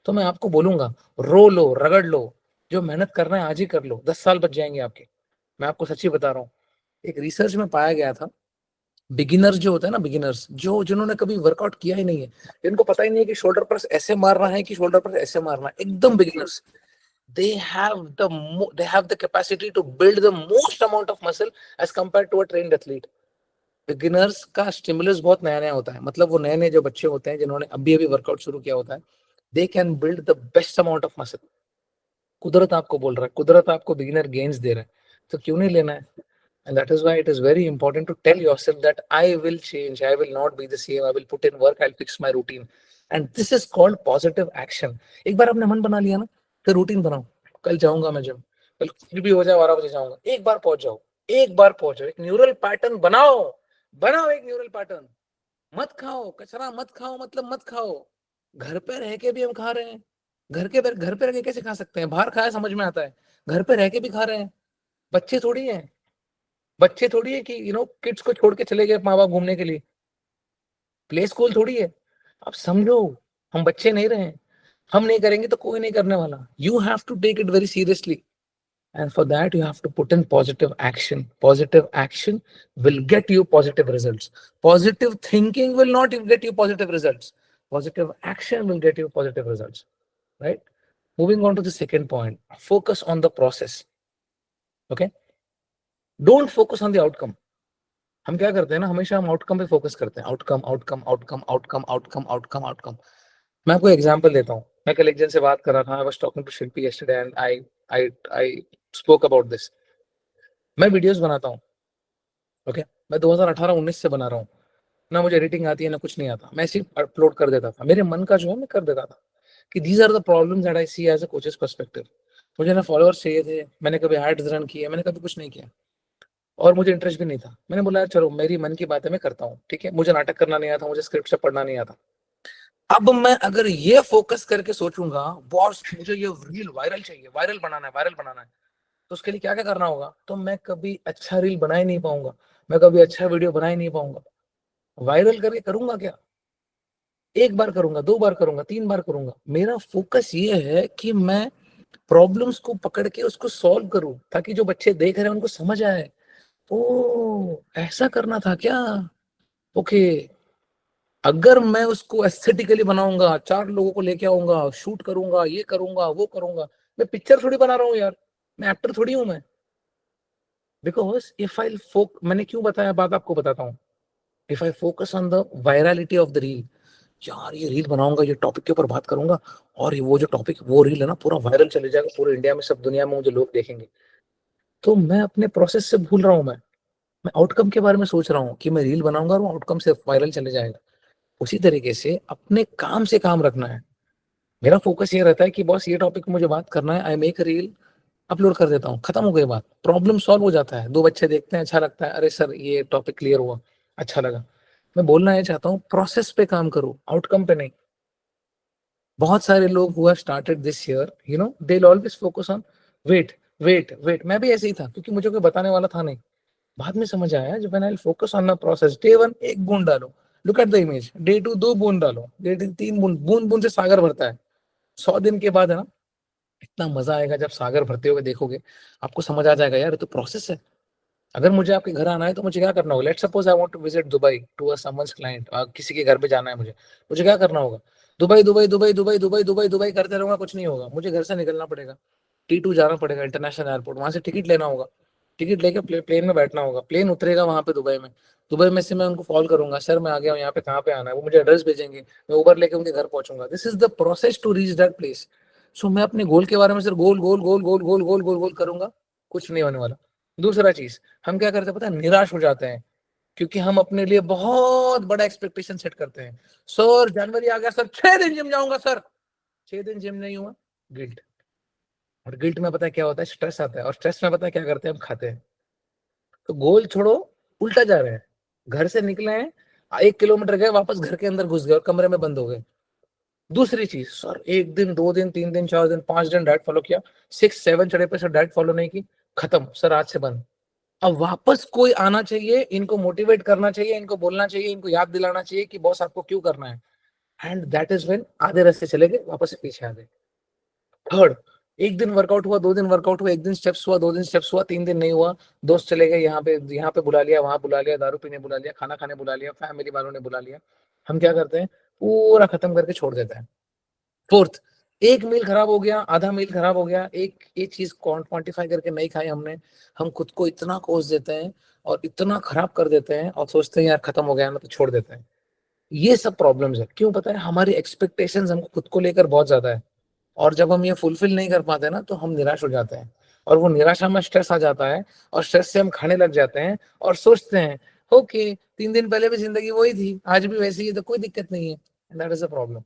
तो मैं आपको बोलूंगा, रो लो, रगड़ लो, जो मेहनत करना है आज ही कर लो, 10 साल बच जाएंगे आपके। मैं आपको सच्ची बता रहा हूँ। एक रिसर्च में पाया गया था, बिगिनर्स जो होते हैं ना, बिगिनर्स जो जिन्होंने कभी वर्कआउट किया ही नहीं है, जिनको पता ही नहीं है कि शोल्डर प्रेस ऐसे मारना है कि शोल्डर प्रेस ऐसे मारना है, एकदम beginners, they have they have the capacity to build the most amount of muscle as compared to a trained athlete. Beginners का स्टिमुलस बहुत नया नया होता है, मतलब वो नए नए जो बच्चे होते हैं जिन्होंने अभी अभी वर्कआउट शुरू किया होता है, they can build the best amount of muscle. कुदरत आपको बोल रहा है, कुदरत आपको बिगिनर गेन्स दे रहा है, तो क्यों नहीं लेना है? And that is why it is very important to tell yourself that I will change, I will not be the same, I will put in work, I'll fix my routine. And this is called positive action. एक बार आपने मन बना लिया ना, फिर routine बनाओ। कल जाऊंगा मैं जिम, कल कुछ भी हो जाए 12 बजे जाऊंगा, एक बार पहुंच जाओ, एक बार पहुंच जाओ, एक न्यूरल पैटर्न बनाओ। बनाओ एक न्यूरल पैटर्न। मत खाओ कचरा, मत खाओ मतलब मत खाओ। घर पे रह के भी हम खा रहे हैं। घर पे रह के कैसे खा सकते हैं? बाहर खाया समझ में आता है, घर पे रह के भी खा रहे हैं। बच्चे थोड़ी हैं, बच्चे थोड़ी है कि किड्स को छोड़ के चले गए माँ बाप घूमने के लिए। प्ले स्कूल थोड़ी है। आप समझो, हम बच्चे नहीं रहे। हम नहीं करेंगे तो कोई नहीं करने वाला। You have to take it very seriously, and for that you have to put in positive action. Positive action will get you positive results. Positive thinking will not get you positive results. Positive action will get you positive results, right? Moving on to the second point, focus on the process. Okay, don't focus on the outcome. हम क्या करते हैं ना, हमेशा हम outcome पे focus करते हैं, outcome outcome outcome outcome outcome outcome outcome. मैं आपको एग्जांपल देता हूँ। मैं कल एक जन से बात कर रहा था, I was talking to Shilpi yesterday and I spoke about this. मैं वीडियोस बनाता हूँ, ओके। मैं 2018-19 से बना रहा हूँ। ना मुझे एडिटिंग आती है ना कुछ नहीं आता, मैं सिर्फ अपलोड कर देता था, मेरे मन का जो है मैं कर देता था। कि these are the problems that I see as a coaches perspective. मुझे ना फॉलोअर्स चाहिए थे, मैंने कभी एड्स रन किए, मैंने कभी कुछ नहीं किया, और मुझे इंटरेस्ट भी नहीं था। मैंने बोला यार चलो मेरी मन की बात है, मैं करता हूँ, ठीक है। मुझे नाटक करना नहीं आता, मुझे स्क्रिप्ट से पढ़ना नहीं आता। अब मैं अगर ये फोकस करके सोचूंगा बॉस मुझे ये रील वायरल चाहिए, वायरल बनाना है, वायरल बनाना है, तो उसके लिए क्या क्या करना होगा, तो मैं कभी अच्छा रील बना ही नहीं पाऊंगा, मैं कभी अच्छा वीडियो बना ही नहीं पाऊंगा। वायरल करके करूंगा क्या? एक बार करूंगा, 2 बार करूंगा, 3 बार करूंगा। मेरा फोकस ये है कि मैं प्रॉब्लम्स को पकड़ के उसको सॉल्व करूं, ताकि जो बच्चे देख रहे हैं उनको समझ आए। ओ ऐसा करना था क्या? ओके। अगर मैं उसको एस्थेटिकली बनाऊंगा, 4 लोगों को लेके आऊंगा, शूट करूंगा, ये करूंगा, वो करूंगा, मैं पिक्चर थोड़ी बना रहा हूँ यार, मैं एक्टर थोड़ी हूं मैं। बिकॉज इफ आई फोक मैंने क्यों बताया बात आपको बताता हूँ। If I focus on the virality of the reel, यार ये रील बनाऊंगा, ये टॉपिक के ऊपर बात करूंगा, और ये वो जो टॉपिक वो रील है ना पूरा वायरल चले जाएगा, पूरे इंडिया में सब दुनिया में मुझे लोग देखेंगे। तो मैं अपने प्रोसेस से भूल रहा हूँ। मैं आउटकम के बारे में सोच रहा हूँ कि मैं रील बनाऊंगा और वो आउटकम से वायरल चले जाएगा। उसी तरीके से अपने काम से काम रखना है। मेरा फोकस ये रहता है कि बॉस ये टॉपिक मुझे बात करना है, आई मेक रील, अपलोड कर देता हूँ, खत्म हो गई बात, प्रॉब्लम सॉल्व हो जाता है। 2 बच्चे देखते हैं, अच्छा लगता है, अरे सर ये टॉपिक क्लियर हुआ, अच्छा लगा। मैं बोलना ये चाहता हूँ, प्रोसेस पे काम करो, आउटकम पे नहीं। बहुत सारे लोग हुआ started this year, they will always focus on weight, weight, weight. मैं भी ऐसे ही था, क्योंकि मुझे कोई बताने वाला था नहीं। बाद में समझ आया, जब when I focus on my process, day 1 1 बूंद डालो, look at the image. Day 2 2 बूंद डालो, डे 3 बूंद, बूंद बूंद से सागर भरता है। 100 दिन के बाद है ना, इतना मजा आएगा जब सागर भरते हुए देखोगे, आपको समझ आ जाएगा यार ये तो प्रोसेस है। अगर मुझे आपके घर आना है तो मुझे क्या करना होगा? Let's suppose I want to visit Dubai to a someone's client, किसी के घर पे जाना है मुझे, मुझे क्या करना होगा? Dubai Dubai Dubai Dubai Dubai Dubai Dubai करते रहूंगा, कुछ नहीं होगा। मुझे घर से निकलना पड़ेगा, T2 जाना पड़ेगा इंटरनेशनल एयरपोर्ट, वहां से टिकट लेना होगा, टिकट लेके प्लेन में बैठना होगा, प्लेन उतरेगा वहां पे दुबई में। दुबई में से मैं उनको कॉल करूंगा, सर मैं आ गया हूँ यहाँ पे, कहाँ पे आना है, वो मुझे एड्रेस भेजेंगे, मैं उबर लेके उनके घर पहुंचूंगा। This is the process to reach that place. So मैं अपने गोल के बारे में सिर्फ गोल गोल गोल गोल गोल गोल गोल गोल करूंगा, कुछ नहीं होने वाला। दूसरा चीज, हम क्या करते हैं पता है? निराश हो जाते हैं, क्योंकि हम अपने लिए बहुत बड़ा एक्सपेक्टेशन सेट करते हैं। सर जनवरी आ गया सर, 6 दिन जिम जाऊंगा सर, 6 दिन जिम नहीं हुआ, गिल्ट। और गिल्ट में पता है क्या होता है? स्ट्रेस आता है, और स्ट्रेस में पता है क्या करते हैं? हम खाते हैं। तो गोल छोड़ो, उल्टा जा रहे हैं। घर से निकले हैं, 1 किलोमीटर गए, वापस घर के अंदर घुस गए और कमरे में बंद हो गए। दूसरी चीज, सर 1 दिन 2 दिन 3 दिन 4 दिन 5 दिन डाइट फॉलो किया, 6 7 चढ़े पे सर डाइट फॉलो नहीं की, खत्म सर, आज से बंद। अब वापस कोई आना चाहिए, इनको मोटिवेट करना चाहिए, इनको बोलना चाहिए, इनको याद दिलाना चाहिए कि बॉस आपको क्यों करना है। एंड दैट इज व्हेन आधे रास्ते चले गए, वापस से पीछे आ गए। थर्ड, 1 दिन वर्कआउट हुआ, 2 दिन वर्कआउट हुआ, 1 दिन स्टेप्स हुआ, 2 दिन स्टेप्स हुआ, 3 दिन नहीं हुआ, दोस्त चले गए, यहाँ पे बुला लिया, वहां बुला लिया, दारू पीने बुला लिया, खाना खाने बुला लिया, फैमिली वालों ने बुला लिया। हम क्या करते हैं? पूरा खत्म करके छोड़ देते हैं। फोर्थ, एक मील खराब हो गया, आधा मील खराब हो गया, एक चीज क्वांटिफाई करके नहीं खाई हमने, हम खुद को इतना कोस देते हैं और इतना खराब कर देते हैं और सोचते हैं यार खत्म हो गया ना, तो छोड़ देते हैं। ये सब प्रॉब्लम्स है, क्यों पता है? हमारी एक्सपेक्टेशंस हमको खुद को लेकर बहुत ज्यादा है, और जब हम ये फुलफिल नहीं कर पाते ना, तो हम निराश हो जाते हैं, और वो निराशा में स्ट्रेस आ जाता है, और स्ट्रेस से हम खाने लग जाते हैं और सोचते हैं ओके 3 दिन पहले भी जिंदगी वही थी, आज भी वैसी है, तो कोई दिक्कत नहीं है। That is a problem.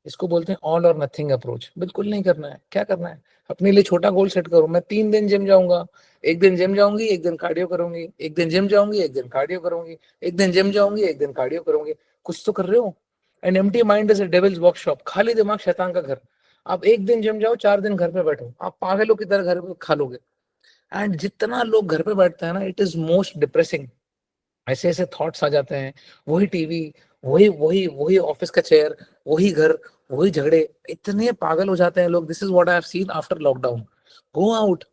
इसको बोलते हैं ऑल और नथिंग अप्रोच। बिल्कुल नहीं करना है। क्या करना है? अपने लिए छोटा गोल सेट करो, मैं 3 दिन जिम जाऊंगा, 1 दिन जिम जाऊंगी, 1 दिन कार्डियो करूंगी, 1 दिन जिम जाऊंगी, 1 दिन कार्डियो करूंगी, 1 दिन जिम जाऊंगी, 1 दिन कार्डियो करूंगी। कुछ तो कर रहे हो। An empty mind is a devils workshop, खाली दिमाग शैतान का घर। आप 1 दिन जिम जाओ, 4 दिन घर पे बैठो, आप पागलों की तरह घर पे खा लोगे। एंड जितना लोग घर पे बैठते हैं ना, इट इज मोस्ट डिप्रेसिंग। ऐसे ऐसे थॉट्स आ जाते हैं, वही टीवी, वही वही वही ऑफिस का चेयर, वही घर, वही झगड़े, इतने पागल हो जाते हैं लोग। This is what I have seen after lockdown. Go out,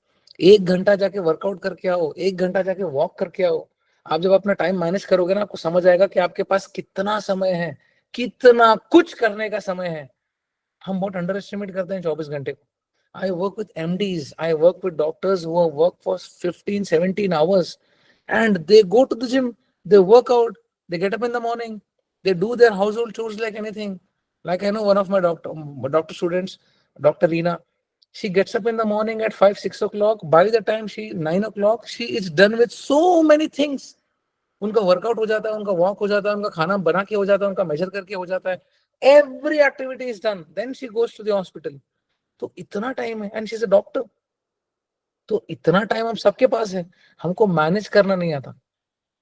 1 घंटा जाके वर्कआउट करके आओ, 1 घंटा जाके वॉक करके आओ। आप जब अपना टाइम मैनेज करोगे ना, आपको समझ आएगा कि आपके पास कितना समय है, कितना कुछ करने का समय है। हम बहुत अंडर एस्टिमेट करते हैं 24 घंटे को। I work with MDs, I work with doctors who have worked for 15, 17 hours, and they go to the gym, they work out, they get up in the morning, they do their household chores like anything. Like I know one of my doctor students, Dr. Reena, she gets up in the morning at 5, 6 o'clock. By the time 9 o'clock, she is done with so many things. उनका workout हो जाता है, उनका walk हो जाता है, उनका खाना बना के हो जाता है, उनका मेजर करके हो जाता है। Every activity is done, then she goes to the hospital. तो इतना टाइम है, and she is a doctor. तो इतना टाइम हम सबके पास है, हमको मैनेज करना नहीं आता।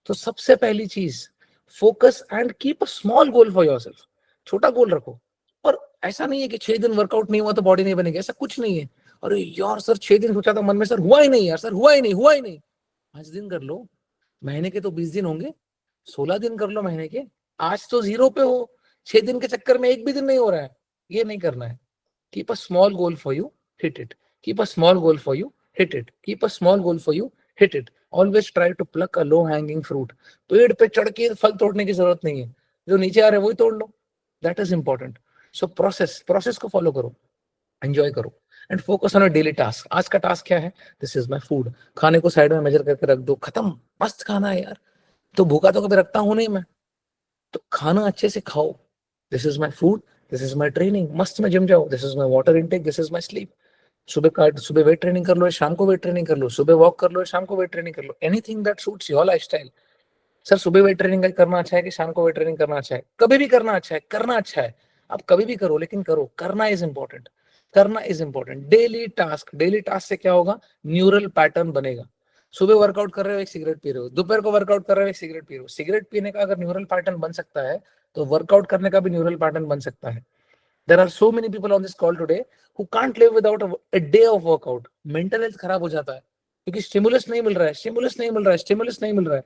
तो सबसे पहली चीज, focus and keep a small goal for yourself. छोटा गोल रखो। और ऐसा नहीं है कि 6 दिन वर्कआउट नहीं हुआ तो बॉडी नहीं बनेगी, ऐसा कुछ नहीं है। अरे यार सर 6 दिन सोचा था मन में, सर हुआ ही नहीं, यार सर हुआ ही नहीं, हुआ ही नहीं। 5 दिन कर लो, महीने के तो 20 दिन होंगे, 16 दिन कर लो महीने के। आज तो जीरो पे हो, 6 दिन के चक्कर में एक भी दिन नहीं हो रहा है। ये नहीं करना है। Keep a small goal for you, hit it. Keep a small goal for you, hit it. Keep a small goal for you, hit it. Always try to pluck a low hanging fruit. पेड़ पे चढ़ के फल तोड़ने की जरूरत नहीं है, जो नीचे आ रहे हैं वही तोड़ लो। That is important. So process को फॉलो करो, एंजॉय करो, and focus on a daily task. आज का टास्क क्या है? This is my food. खाने को साइड में मेजर करके रख दो, खत्म। मस्त खाना है यार, तो भूखा तो कभी रखता हूं नहीं मैं। तो खाना अच्छे से खाओ। This is my food, this is my training. मस्त में जिम जाओ, this is my water intake, this is my sleep. सुबह वेट ट्रेनिंग कर लो, शाम को वेट ट्रेनिंग कर लो, सुबह वॉक कर लो, शाम को वेट ट्रेनिंग कर लो। Anything that suits your lifestyle. Sir सुबह वेट ट्रेनिंग करना अच्छा है कि शाम को वेट ट्रेनिंग करना अच्छा है? कभी भी करना अच्छा है, करना अच्छा है। आप कभी भी करो, लेकिन करो, करना इज इंपॉर्टेंट। करना is important. Daily task, daily task से क्या होगा? न्यूरल पैटर्न बनेगा। सुबह वर्कआउट कर रहे हो, एक सिगरेट पी रहे हो, दोपहर को वर्कआउट कर रहे हो, एक सिगरेट पी रहे हो। सिगरेट पीने का अगर न्यूरल पैटर्न बन सकता है, तो वर्कआउट करने का भी न्यूरल पैटर्न बन सकता है। There are so many people on this call today who can't live without a day of workout. Mental health खराब हो जाता है, क्योंकि स्टिमुलस नहीं मिल रहा है, स्टिमुलस नहीं मिल रहा है, स्टिमुलस नहीं मिल रहा है।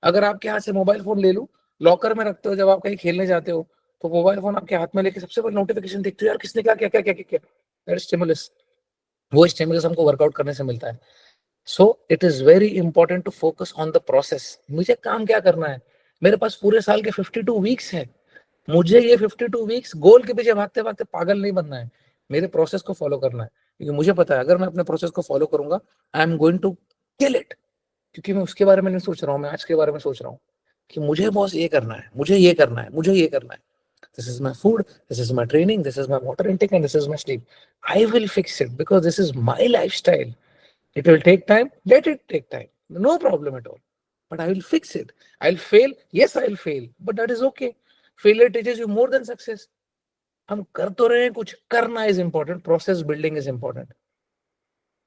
अगर आपके हाथ से मोबाइल फोन ले लूं, लॉकर में रखते हो, जब आप कहीं खेलने जाते हो, तो मोबाइल फोन आपके हाथ में लेके सबसे पहले नोटिफिकेशन देखते हो, यार किसने क्या क्या क्या क्या क्या क्या। That is stimulus. वो स्टिमुलस हमको वर्कआउट करने से मिलता है. So it is very important to focus on the process. मुझे काम क्या करना है, मेरे पास पूरे साल के 52 वीक्स है. मुझे ये 52 वीक्स गोल के पीछे भागते भागते पागल नहीं बनना है, मेरे प्रोसेस को फॉलो करना है. क्योंकि मुझे पता है अगर मैं अपने प्रोसेस को फॉलो करूंगा, I am going to kill it. क्योंकि मैं उसके बारे में नहीं सोच रहा हूँ, मैं आज के बारे में सोच रहा हूँ कि मुझे बॉस ये करना है, मुझे ये करना है, मुझे ये करना है. This is my food, this is my training, this is my water intake, and this is my sleep. I will fix it because this is my lifestyle. It will take time, let it take time. No problem at all. But I will fix it. I'll fail. Yes, I'll fail. But that is okay. Failure teaches you more than success. हम कर तो रहे हैं, कुछ करना is important. Process building is important.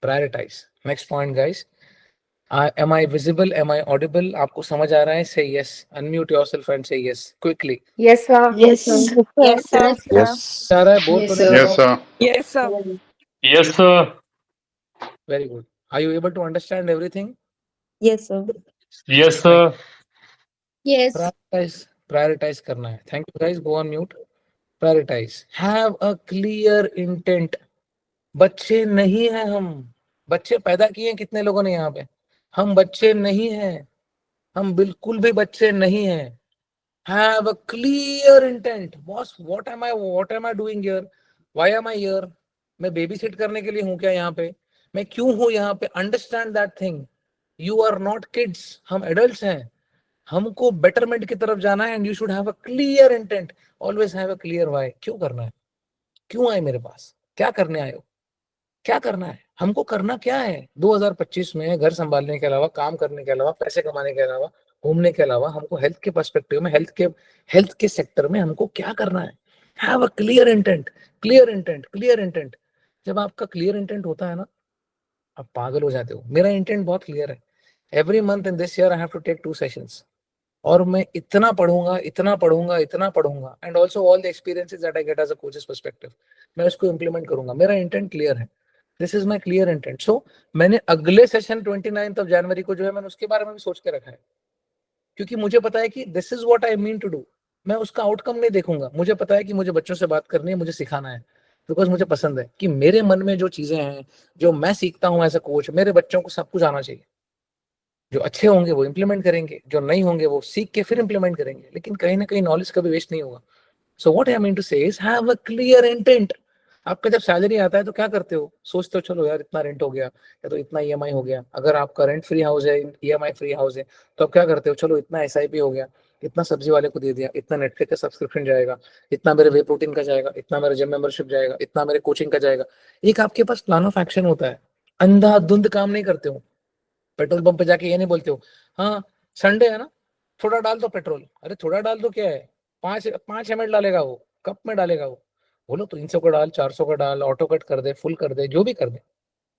Prioritize. Next point, guys. Am I visible? Am I audible? आपको समझ आ रहा है? Say yes. Unmute yourself and say yes quickly. Yes, sir. Yes. Yes, sir. Yes. आ रहा है? बोर Yes, तो नहीं sir. कर Yes, रहा हूँ? sir. Yes, sir. Yes, sir. Very good. Are you able to understand everything? Yes, sir. Yes, sir. Yes. Prioritize करना है. Thank you guys. Go on mute. Prioritize. Have a clear intent. बच्चे नहीं हैं हम. बच्चे पैदा किए हैं कितने लोगों ने यहाँ पे? हम बच्चे नहीं हैं. हम बिल्कुल भी बच्चे नहीं हैं. Have a clear intent. Boss, what am I doing here? Why am I here? मैं बेबी सिट करने के लिए हूँ क्या यहाँ पे? मैं क्यों हूँ यहाँ पे? Understand that thing. You are not kids. हम adults हैं. हमको बेटरमेंट की तरफ जाना है and you should have a clear intent. Always have a clear why. क्यों करना है? क्यों आए मेरे पास? क्या करने आए हो? क्या करना है? हमको करना क्या है? 2025 में घर संभालने के अलावा, काम करने के अलावा, पैसे कमाने के अलावा, घूमने के अलावा हमको हेल्थ के पर्सपेक्टिव में, हेल्थ के सेक्टर में हमको क्या करना है? Have a clear intent. Clear intent, clear intent. जब आपका क्लियर इंटेंट होता है ना, आप पागल हो जाते हो. मेरा इंटेंट बहुत क्लियर है. Every month in this year I have to take 2 sessions. और मैं इतना पढ़ूंगा, इतना पढ़ूंगा, इतना पढ़ूंगा. And also all the experiences that I get as a coaches perspective, मैं उसको इंप्लीमेंट करूंगा. मेरा इंटेंट क्लियर है. This is my clear intent. So मैंने अगले सेशन 29 जनवरी को जो है, मैंने उसके बारे में भी सोच के रखा है. क्योंकि मुझे पता है कि this is what I mean to do. मैं उसका आउटकम नहीं देखूंगा. मुझे पता है कि मुझे बच्चों से बात करनी है, मुझे सिखाना है. बिकॉज मुझे पसंद है कि मेरे मन में जो चीजें हैं, जो मैं सीखता हूँ एज अ कोच, मेरे बच्चों को सब कुछ आना चाहिए. जो अच्छे होंगे वो इंप्लीमेंट करेंगे, जो नहीं होंगे वो सीख के फिर इंप्लीमेंट करेंगे. लेकिन कहीं ना कहीं नॉलेज कभी वेस्ट नहीं होगा. So what I mean to say is have a clear intent. आपका जब सैलरी आता है तो क्या करते हो? सोचते हो चलो यार इतना रेंट हो गया, या तो इतना ईएमआई हो गया. अगर आपका रेंट फ्री हाउस है, ईएमआई फ्री हाउस है, तो आप क्या करते हो? चलो इतना एसआईपी हो गया, इतना सब्जी वाले को दे दिया, इतना नेटफ्लिक्स का सब्सक्रिप्शन जाएगा, इतना मेरे वे प्रोटीन का जाएगा, इतना मेरा जिम मेंबरशिप जाएगा, इतना मेरे कोचिंग का जाएगा. एक आपके पास प्लान ऑफ एक्शन होता है. अंधाधुंध काम नहीं करते हो. पेट्रोल पंप पे जाके ये नहीं बोलते हो हाँ संडे है ना, थोड़ा डाल दो पेट्रोल. अरे थोड़ा डाल दो क्या है? 5 5 ml डालेगा वो, कप में डालेगा वो. बोलो 300 का डाल, 400 का डाल, ऑटो कट कर दे, फुल कर दे, जो भी कर दे.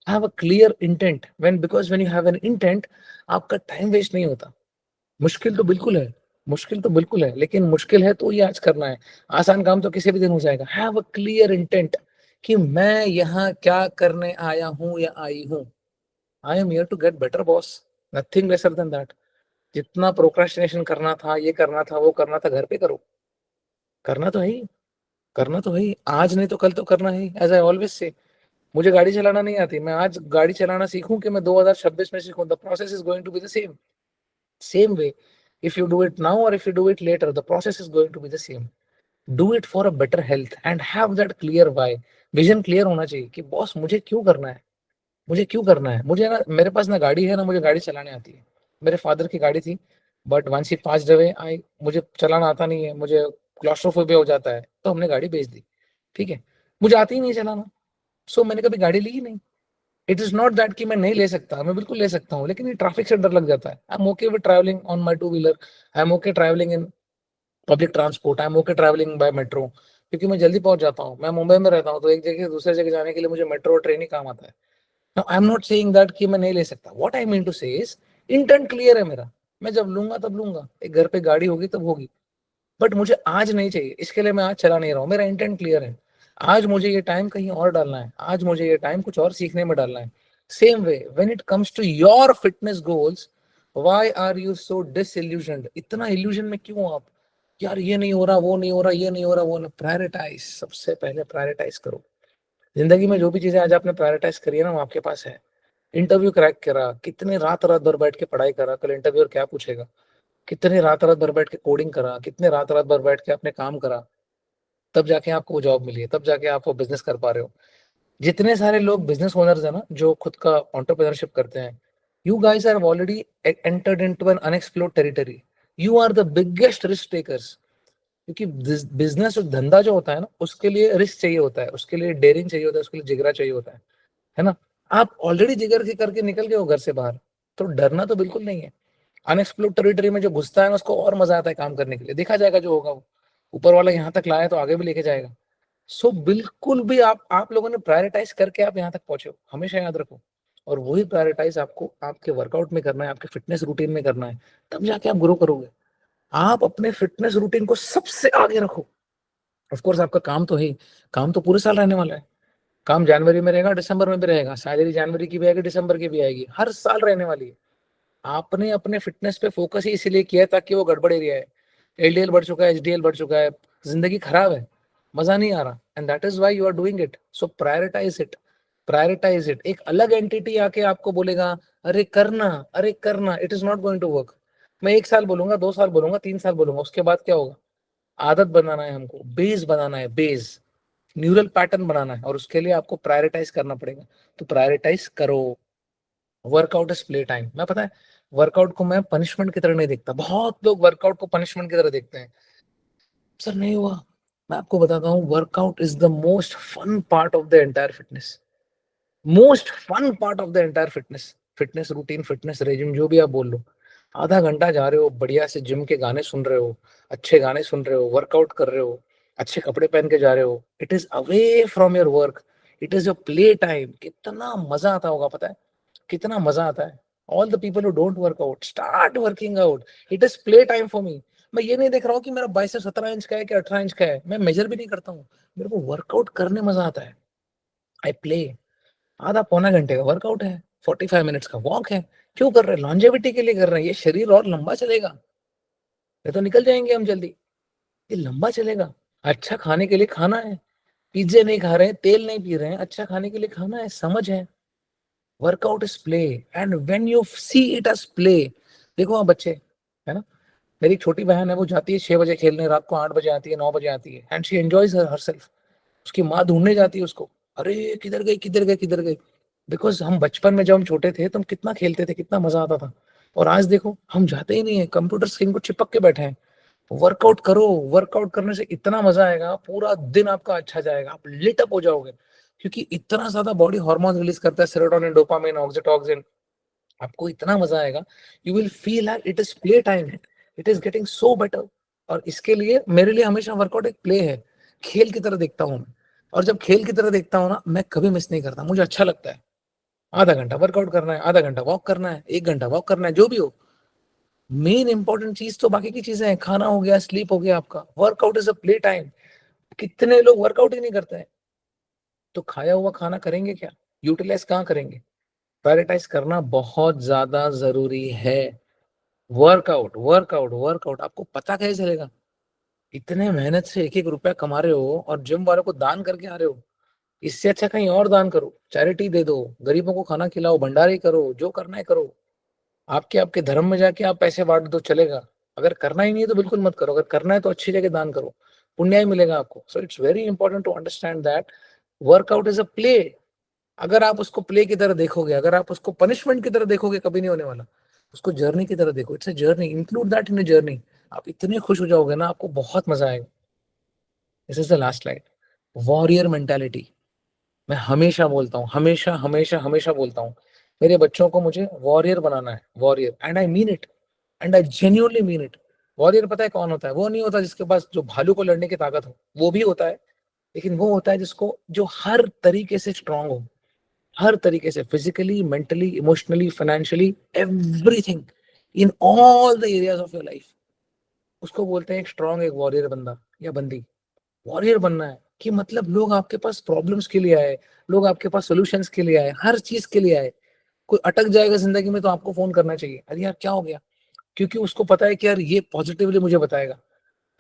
Have a clear intent. Because when you have an intent, आपका टाइम वेस्ट नहीं होता. मुश्किल तो बिल्कुल है, मुश्किल तो बिल्कुल है, लेकिन मुश्किल है तो ये आज करना है. आसान काम तो किसी भी दिन हो जाएगा. हैव अ क्लियर इंटेंट कि मैं यहाँ क्या करने आया हूँ या आई हूँ. I am here to get better boss. Nothing lesser than that. जितना प्रोक्रेस्टिनेशन करना था, ये करना था, वो करना था, घर पे करो. करना तो है ही, करना तो है ही. आज नहीं तो कल तो करना है. एज आई ऑलवेज से, मुझे गाड़ी चलाना नहीं आती, मैं आज गाड़ी चलाना सीखूं कि मैं 2026 में सीखूं. The process is going to be the same way. If you do it now और if you do it later, the process is going to be the same. Do it for a better health and have that clear why. Vision clear होना चाहिए कि boss मुझे क्यों करना है, मुझे क्यों करना है. मुझे ना, मेरे पास ना गाड़ी है ना मुझे गाड़ी चलाने आती है. मेरे फादर की गाड़ी थी, but once he passed away, I मुझे चलाना आता नहीं है, मुझे क्लॉस्ट्रोफोबिया हो जाता है, तो हमने गाड़ी बेच दी. ठीक है, मुझे आती ही नहीं चलाना. सो मैंने कभी गाड़ी ली ही नहीं. इट इज नॉट दैट कि मैं नहीं ले सकता, मैं बिल्कुल ले सकता हूँ, लेकिन ये ट्रैफिक से डर लग जाता है. I M okay with travelling on my 2 wheeler. I am okay travelling in public transport. I am okay travelling by metro, क्योंकि मैं जल्दी पहुंच जाता हूँ. मैं मुंबई में रहता हूँ, तो एक जगह से दूसरे जगह जाने के लिए मुझे मेट्रो और ट्रेन ही काम आता है. Now, I'm not saying that कि मैं नहीं ले सकता. What I mean to say is, intent clear है मेरा. मैं जब लूंगा तब लूंगा. एक घर पे गाड़ी होगी तब होगी. बट मुझे आज नहीं चाहिए, इसके लिए मैं आज चला नहीं रहा हूँ. मेरा इंटेंट क्लियर है. आज मुझे ये टाइम कहीं और डालना है, आज मुझे ये टाइम कुछ और सीखने में डालना है. Same way when it comes to your fitness goals, why are you so disillusioned? इतना इल्यूजन में क्यों आप? यार ये नहीं हो रहा, वो नहीं हो रहा, ये नहीं हो रहा, वो नहीं. प्रायोरिटाइज. सबसे पहले प्रायोरिटाइज करो. जिंदगी में जो भी चीजें आज आपने प्रायोरिटाइज करी है ना, वो आपके पास है। इंटरव्यू क्रैक करा, कितने रात रात भर बैठ के पढ़ाई करा, कल इंटरव्यूअर क्या पूछेगा, कितने रात रात भर बैठ के कोडिंग करा, कितने रात रात भर बैठ के आपने काम करा, तब जाके आपको वो जॉब मिली है, तब जाके आप वो बिजनेस कर पा रहे हो। जितने सारे लोग बिजनेस ओनर्स है ना, जो खुद का एंटरप्रेन्योरशिप करते हैं, you guys are already entered into an unexplored territory. You are the biggest risk takers. क्योंकि बिजनेस और धंधा जो होता है ना, उसके लिए रिस्क चाहिए होता है, उसके लिए डेयरिंग चाहिए होता है, उसके लिए जिगरा चाहिए होता है ना। आप ऑलरेडी जिगर के करके निकल गए हो घर से बाहर, तो डरना तो बिल्कुल नहीं है। अनएक्सप्लोर्ड टेरिटरी में जो घुसता है ना, उसको और मजा आता है काम करने के लिए। देखा जाएगा जो होगा वो, ऊपर वाला यहाँ तक लाया तो आगे भी लेके जाएगा। सो बिल्कुल भी आप लोगों ने प्रायोरिटाइज करके आप यहाँ तक पहुंचे हो, हमेशा याद रखो। और वही प्रायोरिटाइज आपको आपके वर्कआउट में करना है, आपके फिटनेस रूटीन में करना है, तब जाके आप ग्रो करोगे। आप अपने फिटनेस रूटीन को सबसे आगे रखो। ऑफ कोर्स आपका काम तो है, काम तो पूरे साल रहने वाला है। काम जनवरी में रहेगा, दिसंबर में भी रहेगा, सैलरी जनवरी की भी आएगी, दिसंबर की भी आएगी, हर साल रहने वाली है। आपने अपने फिटनेस पे फोकस ही इसीलिए किया है ताकि वो गड़बड़ एरिया है, एलडीएल बढ़ चुका है, एचडीएल बढ़ चुका है, जिंदगी खराब है, मजा नहीं आ रहा, and that is why you are doing it. So prioritize it, prioritize it. एक अलग एंटिटी आके आपको बोलेगा अरे करना, अरे करना, it is not going to work. मैं 1 साल बोलूंगा, 2 साल बोलूंगा, 3 साल बोलूंगा, उसके बाद क्या होगा? आदत बनाना है हमको, बेस बनाना है, बेस न्यूरल पैटर्न बनाना है, और उसके लिए आपको प्रायोरिटाइज करना पड़ेगा। तो प्रायोरिटाइज करो। Workout is play time. मैं पता है वर्कआउट को मैं पनिशमेंट की तरह नहीं देखता। बहुत लोग वर्कआउट को पनिशमेंट की तरह देखते हैं। सर नहीं हुआ, मैं आपको बताता हूँ, workout is the most fun part of the entire fitness. Most fun part of the entire fitness. Fitness routine, fitness regime, जो भी आप बोल लो। आधा घंटा जा रहे हो, बढ़िया से जिम के गाने सुन रहे हो, अच्छे गाने सुन रहे हो, वर्कआउट कर रहे हो, अच्छे कपड़े पहन के जा रहे हो, it is away from your work, it is your play time. कितना मजा आता होगा पता है, कितना मजा आता है। All the people who don't work out, start working out, it is play time for me. मैं ये नहीं देख रहा हूँ कि मेरा बाइसेप 17 इंच का है कि 18 इंच का है, मैं मेजर भी नहीं करता हूँ। मेरे को वर्कआउट करने मजा आता है। I play. आधा पौना घंटे का वर्कआउट है, 45 मिनट्स का वॉक है। क्यों कर रहे हैं? लॉन्जेविटी के लिए कर रहे हैं। ये शरीर और लंबा चलेगा, ये तो निकल जाएंगे हम जल्दी, ये लंबा चलेगा। अच्छा खाने के लिए खाना है, पिज्जे नहीं खा रहे हैं, तेल नहीं पी रहे हैं, अच्छा खाने के लिए खाना है, समझ है। Workout is play, and when you see it as play. देखो आप बच्चे, है ना, मेरी एक छोटी बहन है, वो जाती है 6 बजे खेलने, रात को 8 बजे आती है, 9 बजे आती है, एंड शी एंजॉयज हरसेल्फ। उसकी माँ ढूंढने जाती है उसको, अरे किधर गई, किधर गई, किधर गई। बिकॉज हम बचपन में जब हम छोटे थे तो हम कितना खेलते थे, कितना मजा आता था। और आज देखो हम जाते ही नहीं है, कंप्यूटर स्क्रीन को चिपक के बैठे हैं। वर्कआउट करो, वर्कआउट करने से इतना मजा आएगा, पूरा दिन आपका अच्छा जाएगा, आप लिट अप हो जाओगे। क्योंकि इतना ज्यादा बॉडी हार्मोन रिलीज करता है, सेरोटोनिन, डोपामिन, ऑक्सीटोसिन, आपको इतना मजा आएगा। You will feel that it is play time, it is getting so better. और इसके लिए मेरे लिए हमेशा वर्कआउट एक प्ले है, खेल की तरह देखता हूँ मैं। और जब खेल की तरह देखता हूँ ना, मैं कभी मिस नहीं करता, मुझे अच्छा लगता है। आधा घंटा वर्कआउट करना है, आधा घंटा वॉक करना है, 1 घंटा वॉक करना है, जो भी हो। मेन इंपॉर्टेंट चीज तो बाकी की चीजें हैं, खाना हो गया, स्लीप हो गया, आपका workout is a play time. कितने लोग वर्कआउट ही नहीं करते हैं, तो खाया हुआ खाना करेंगे क्या? यूटिलाइज कहाँ करेंगे? प्रायोरिटाइज करना बहुत ज्यादा जरूरी है। Workout, workout, workout. आपको पता कैसे चलेगा? इतने मेहनत से एक एक रुपया कमा रहे हो और जिम वालों को दान करके आ रहे हो, इससे अच्छा कहीं और दान करो, चैरिटी दे दो, गरीबों को खाना खिलाओ, भंडारे करो, जो करना है करो। आपके आपके धर्म में जाके आप पैसे बांट दो, चलेगा। अगर करना ही नहीं है तो बिल्कुल मत करो, अगर करना है तो अच्छी जगह दान करो, पुण्य ही मिलेगा आपको। So it's very important to understand that workout is a play. अगर आप उसको प्ले की तरह देखोगे, अगर आप उसको पनिशमेंट की तरह देखोगे, कभी नहीं होने वाला। उसको जर्नी की तरह देखो, it's a journey, include that in a journey. आप इतने खुश हो जाओगे ना, आपको बहुत मजा आएगा। This is the last slide. Warrior mentality. मैं हमेशा बोलता हूँ, हमेशा हमेशा हमेशा बोलता हूँ, मेरे बच्चों को मुझे वॉरियर बनाना है, warrior, and I mean it, and I genuinely mean it. Warrior पता है कौन होता है? वो नहीं होता जिसके पास जो भालू को लड़ने की ताकत हो, वो भी होता है, लेकिन वो होता है जिसको, जो हर तरीके से स्ट्रांग हो, हर तरीके से, physically, mentally, emotionally, financially, everything, in all the areas of your life. उसको बोलते हैं एक स्ट्रांग, एक वॉरियर बंदा या बंदी। वॉरियर बनना है कि मतलब लोग आपके पास प्रॉब्लम्स के लिए आए, लोग आपके पास सॉल्यूशंस के लिए आए, हर चीज के लिए आए। कोई अटक जाएगा जिंदगी में तो आपको फोन करना चाहिए, अरे यार क्या हो गया, क्योंकि उसको पता है कि यार ये पॉजिटिवली मुझे बताएगा।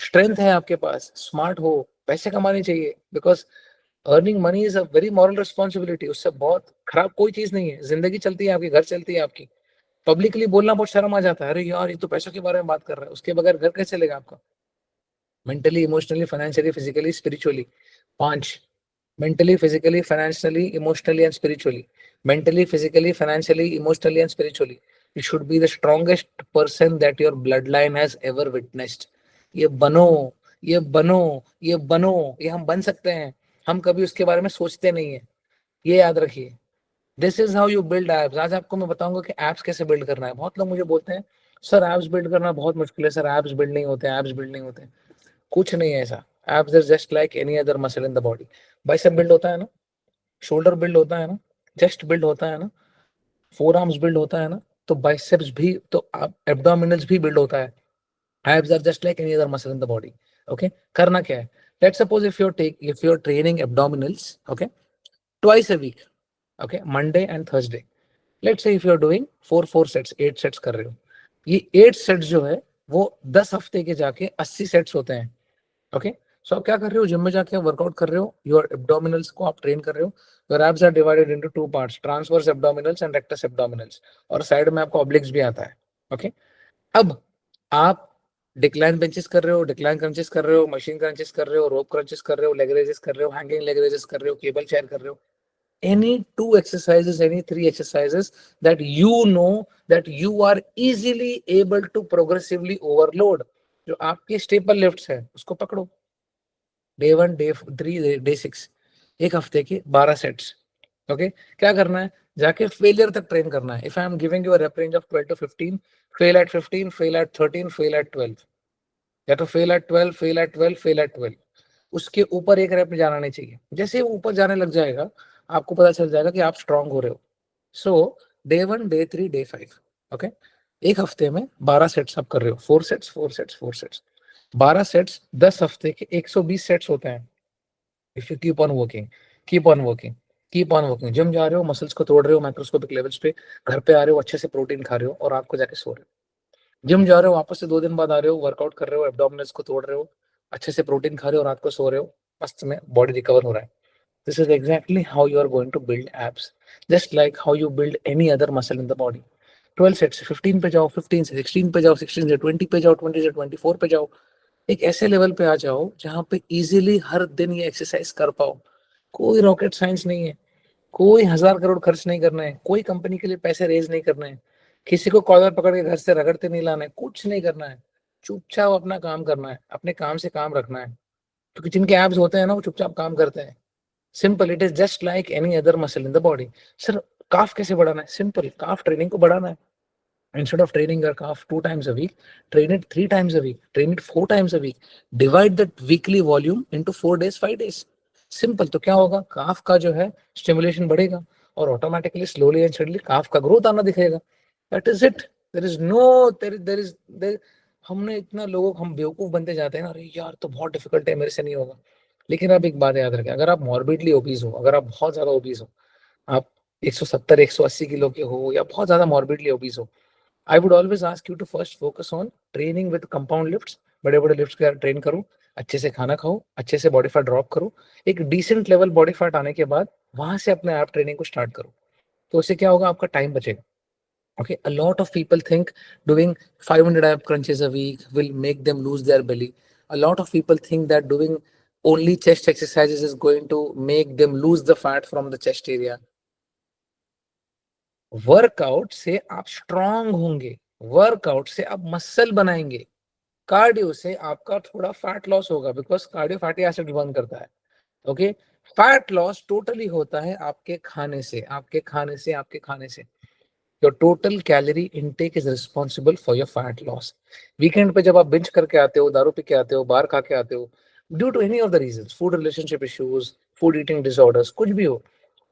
स्ट्रेंथ है आपके पास, स्मार्ट हो, पैसे कमाने चाहिए, because earning money is a very moral responsibility, उससे बहुत खराब कोई चीज नहीं है। जिंदगी चलती है आपकी, घर चलती है आपकी। पब्लिकली बोलना बहुत शर्म आ जाता है, अरे यार ये तो पैसों के बारे में बात कर रहा है, उसके बगैर घर कैसे चलेगा आपका? Mentally, emotionally, financially, physically, spiritually. 5, mentally, physically, financially, emotionally and spiritually. Mentally, physically, financially, emotionally and spiritually, you should be the strongest person that your bloodline has ever witnessed. ये बनो, ये बनो, ये बनो, ये हम बन सकते हैं। हम कभी उसके बारे में सोचते नहीं है, ये याद रखिए। This is how you build apps. आज आपको मैं बताऊंगा कि एप्स कैसे बिल्ड करना है। बहुत लोग मुझे बोलते हैं सर एप्स बिल्ड करना बहुत मुश्किल है, सर एप्स बिल्ड नहीं होते, एप्स बिल्ड नहीं होते। कुछ नहीं है ऐसा। Apps is just like any other muscle in the body. Bicep build होता है ना, शोल्डर बिल्ड होता है ना, चेस्ट बिल्ड होता है ना, फोर आर्म्स बिल्ड होता है ना, तो बाइसेप्स भी, तो एब्डोमिनल्स भी बिल्ड होता है। Abs are just like any other muscle in the body. Okay, करना क्या है? Let's suppose if you are training abdominals, okay, twice a week, okay, Monday and Thursday. Let's say if you are doing 4 sets, 8 sets कर रहे हो। ये 8 sets जो है वो 10 हफ्ते के जाके 80 सेट्स होते हैं। ओके, सो आप क्या कर रहे हो? जिम में जाके वर्कआउट कर रहे हो, योर एब्डोमिनल्स को आप ट्रेन कर रहे हो। Your abs are divided into 2 parts, transverse abdominals and rectus abdominals, और साइड में आपको ऑब्लिक्स भी आता है। ओके, अब आप डिक्लाइन बेंचेस कर रहे हो, डिक्लाइन क्रंचेस कर रहे हो, मशीन क्रंचेस कर रहे हो, रोप क्रंचेस कर रहे हो, लेग रेजेस कर रहे हो, हैंगिंग लेग रेजेस कर रहे हो, केबल चेयर कर रहे हो। Any 2 exercises, any 3 exercises that you know that you are easily able to progressively overload, जो आपके स्टेपल लिफ्ट्स है उसको पकड़ो। डे 1, डे 3, डे 6, एक हफ्ते के 12 सेट्स। ओके, क्या करना है? जाके फेलियर तक ट्रेन करना है। If I am giving you a rep range of 12 to 15, fail at 15, fail at 13, fail at 12, या तो fail at 12, fail at 12, fail at 12। उसके ऊपर एक रेप में जाना नहीं चाहिए। जैसे वो ऊपर जाने लग जाएगा आपको पता चल जाएगा कि आप स्ट्रांग हो रहे हो। सो डे 1, डे 3, डे 5, ओके, एक हफ्ते में 12 सेट्स आप कर रहे हो। 4 सेट्स, 4 सेट्स, 4 सेट्स, 12 सेट्स, 10 हफ्ते के 120 सेट्स होते हैं। If you keep on working, keep on working, keep on working. Gym जा रहे हो, मसल्स को तोड़ रहे हो माइक्रोस्कोपिक लेवल्स पे, घर पे आ रहे हो, अच्छे से प्रोटीन खा रहे हो, और आपको जाके सो रहे हो। जिम जा रहे हो, वापस से 2 दिन बाद आ रहे हो, वर्कआउट कर रहे हो, एब्डोमिनल्स को तोड़ रहे हो, अच्छे से प्रोटीन खा रहे हो, रात को सो रहे हो, मस्त में बॉडी रिकवर हो रहा है। This is exactly how you are going to build abs, just like how you build any other muscle in the body. 12 sets, 15 पे जाओ, 15 से 16 पे जाओ, 16 से 20 पे जाओ, 20 से 24 पे जाओ। एक ऐसे लेवल पे आ जाओ जहां पे इजीली हर दिन ये एक्सरसाइज कर पाओ। कोई रॉकेट साइंस नहीं है, कोई 1000 करोड़ खर्च नहीं करना है, कोई कंपनी के लिए पैसे रेज नहीं करना है, किसी को कॉलर पकड़ के घर से रगड़ते नहीं लाना है, कुछ नहीं करना है। चुपचाप अपना काम करना है, अपने काम से काम रखना है, क्योंकि जिनके एब्स होते हैं ना वो चुपचाप काम करते हैं। Simple, it is just like any other muscle in the body. Sir calf कैसे बढ़ाना है? सिंपल, काफ ट्रेनिंग को बढ़ाना है। Instead of training your calf 2 times a week, train it 3 times a week, train it 4 times a week, divide that weekly volume into 4 days, 5 days। Simple, तो क्या होगा? काफ का जो है स्टिमुलेशन बढ़ेगा और automatically slowly and steadily calf का growth आना दिखेगा। That is it. There is no there हमने इतना लोगों को, हम बेवकूफ बनते जाते हैं ना, अरे यार तो बहुत डिफिकल्ट है, मेरे से नहीं होगा। लेकिन अब एक बात याद रखें, अगर आप मॉर्बिडली ओबीज हो, अगर आप बहुत ज्यादा ओबीज हो, आप 170 180 किलो के हो, या बहुत ज्यादा मॉर्बिडली ओबीज हो, I would always ask you to first focus on training with compound lifts। बड़े बड़े लिफ्ट्स का ट्रेन करो, अच्छे से खाना खाओ, अच्छे से बॉडी फैट ड्रॉप करो, एक डिसेंट लेवल बॉडी फैट आने के बाद वहां से अपने आप ट्रेनिंग को स्टार्ट करो। तो उससे क्या होगा? आपका टाइम बचेगा। Okay, a lot of people think doing 500 ab crunches a week will make them lose their belly. A lot of people think that doing only chest exercises is going to make them lose the fat from the chest area। Workout से आप strong होंगे, workout से आप muscle बनाएंगे, cardio से आपका थोड़ा fat loss होगा, because cardio fatty acid burn करता है। ओके, फैट लॉस टोटली होता है आपके खाने से, आपके खाने से, आपके खाने से। Your total calorie intake is responsible for your fat loss. Weekend पे जब आप बिंच करके आते हो, दारू पी के आते हो, बाहर खा के आते हो, due to any of the reasons, food relationship issues, food eating disorders, कुछ भी हो,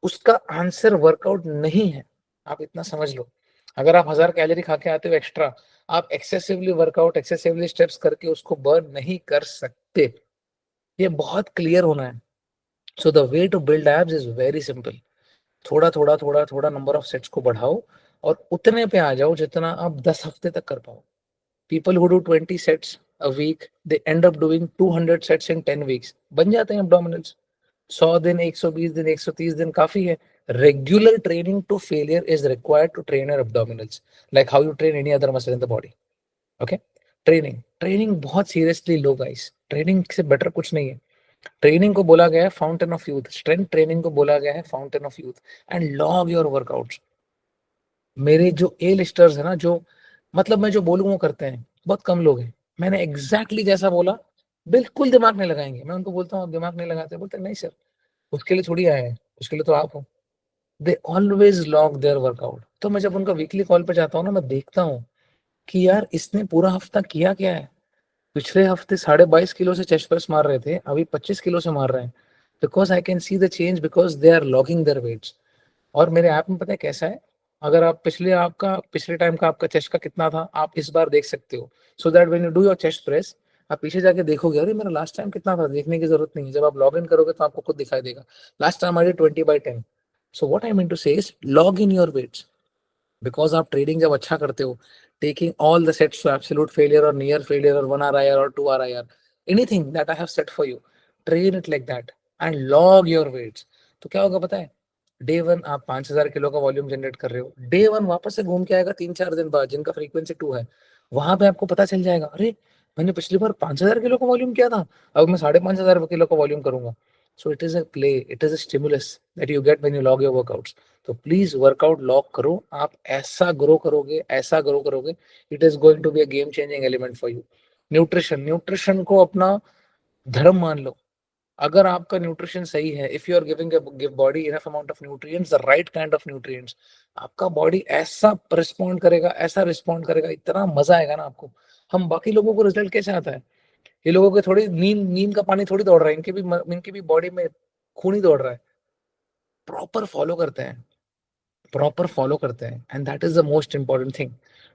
उसका आंसर वर्कआउट नहीं है। आप इतना समझ लो, अगर आप 1000 कैलोरी खा के आते हो एक्स्ट्रा, आप एक्सेसिवली वर्कआउट, एक्सेसिवली स्टेप्स करके उसको बर्न नहीं कर सकते। ये बहुत क्लियर होना है। So the way to build abs is very simple. थोड़ा थोड़ा थोड़ा थोड़ा नंबर ऑफ सेट्स को बढ़ाओ और उतने पे आ जाओ जितना आप 10 हफ्ते तक कर पाओ। People who do 20 sets a week, they end up doing 200 sets in 10 weeks, बन जाते हैं एब्डोमिनल्स। 100 दिन, 120 दिन, 130 दिन काफी है. Regular training to failure is required to train your abdominals, like how you train any other muscle in the body. Okay? Training बहुत seriously लो guys. Training से बेटर कुछ नहीं है. ट्रेनिंग को बोला गया है fountain of youth. Strength training को बोला गया है fountain of youth. And log your workouts. मेरे जो ए लिस्टर्स है ना, जो मतलब मैं जो बोलूँ वो करते हैं, बहुत कम लोग हैं. मैंने एग्जैक्टली जैसा बोला बिल्कुल दिमाग नहीं लगाएंगे. मैं उनको बोलता हूँ आप दिमाग नहीं लगाते, बोलते नहीं सर उसके लिए थोड़ी आए हैं, उसके लिए तो आप हो. They always log their workout. तो मैं जब उनका वीकली कॉल पे जाता हूँ ना, मैं देखता हूँ कि यार इसने पूरा हफ्ता किया क्या है. पिछले हफ्ते 22.5 किलो से चेस्ट प्रेस मार रहे थे, अभी 25 किलो से मार रहे हैं. Because I can see the change, because they are logging their weights. और मेरे ऐप में पता है कैसा है, अगर आप पिछले टाइम का आपका चेस्ट का कितना था आप इस बार देख सकते हो. So that when you do your chest press आप पीछे जाके देखोगे अरे मेरा लास्ट टाइम कितना था, देखने की जरूरत नहीं है. जब आप लॉग इन करोगे तो आपको खुद दिखाई देगा last time I did 20/10. So what I mean to say is log in your weights. Because आप ट्रेडिंग जब अच्छा करते हो, taking all the sets to absolute failure और नियर फेलियर और 1 RIR और 2 RIR, anything that I have set for you, train it like that and log your weights. तो क्या होगा पता है, डे 1 आप 5000 किलो का वॉल्यूम जनरेट कर रहे हो, डे 1 वापस से घूम के आएगा 3-4 दिन बाद जिनका फ्रीक्वेंसी 2 है. वहां पे आपको पता चल जाएगा अरे मैंने पिछली बार 5000 किलो का वॉल्यूम किया था, अब मैं 5500 किलो का वॉल्यूम करूंगा. So it is a play, it is a stimulus that you get when you log your workouts. तो प्लीज वर्कआउट लॉक करो. आप ऐसा ग्रो करोगे, ऐसा ग्रो करोगे, it is going to be a game changing element for you. Nutrition को अपना धर्म मान लो. अगर आपका न्यूट्रिशन सही है, if you are give body enough amount of nutrients, the right kind of nutrients, आपका बॉडी ऐसा रिस्पॉन्ड करेगा, ऐसा रिस्पॉन्ड करेगा, इतना मजा आएगा ना आपको. हम बाकी लोगों को रिजल्ट कैसे आता है, ये लोगों के थोड़ी नींद नींद का पानी थोड़ी दौड़ रहा है, इनकी भी बॉडी में खून ही दौड़ रहा है. प्रॉपर फॉलो करते हैं, प्रॉपर फॉलो करते हैं, and that is the most important thing.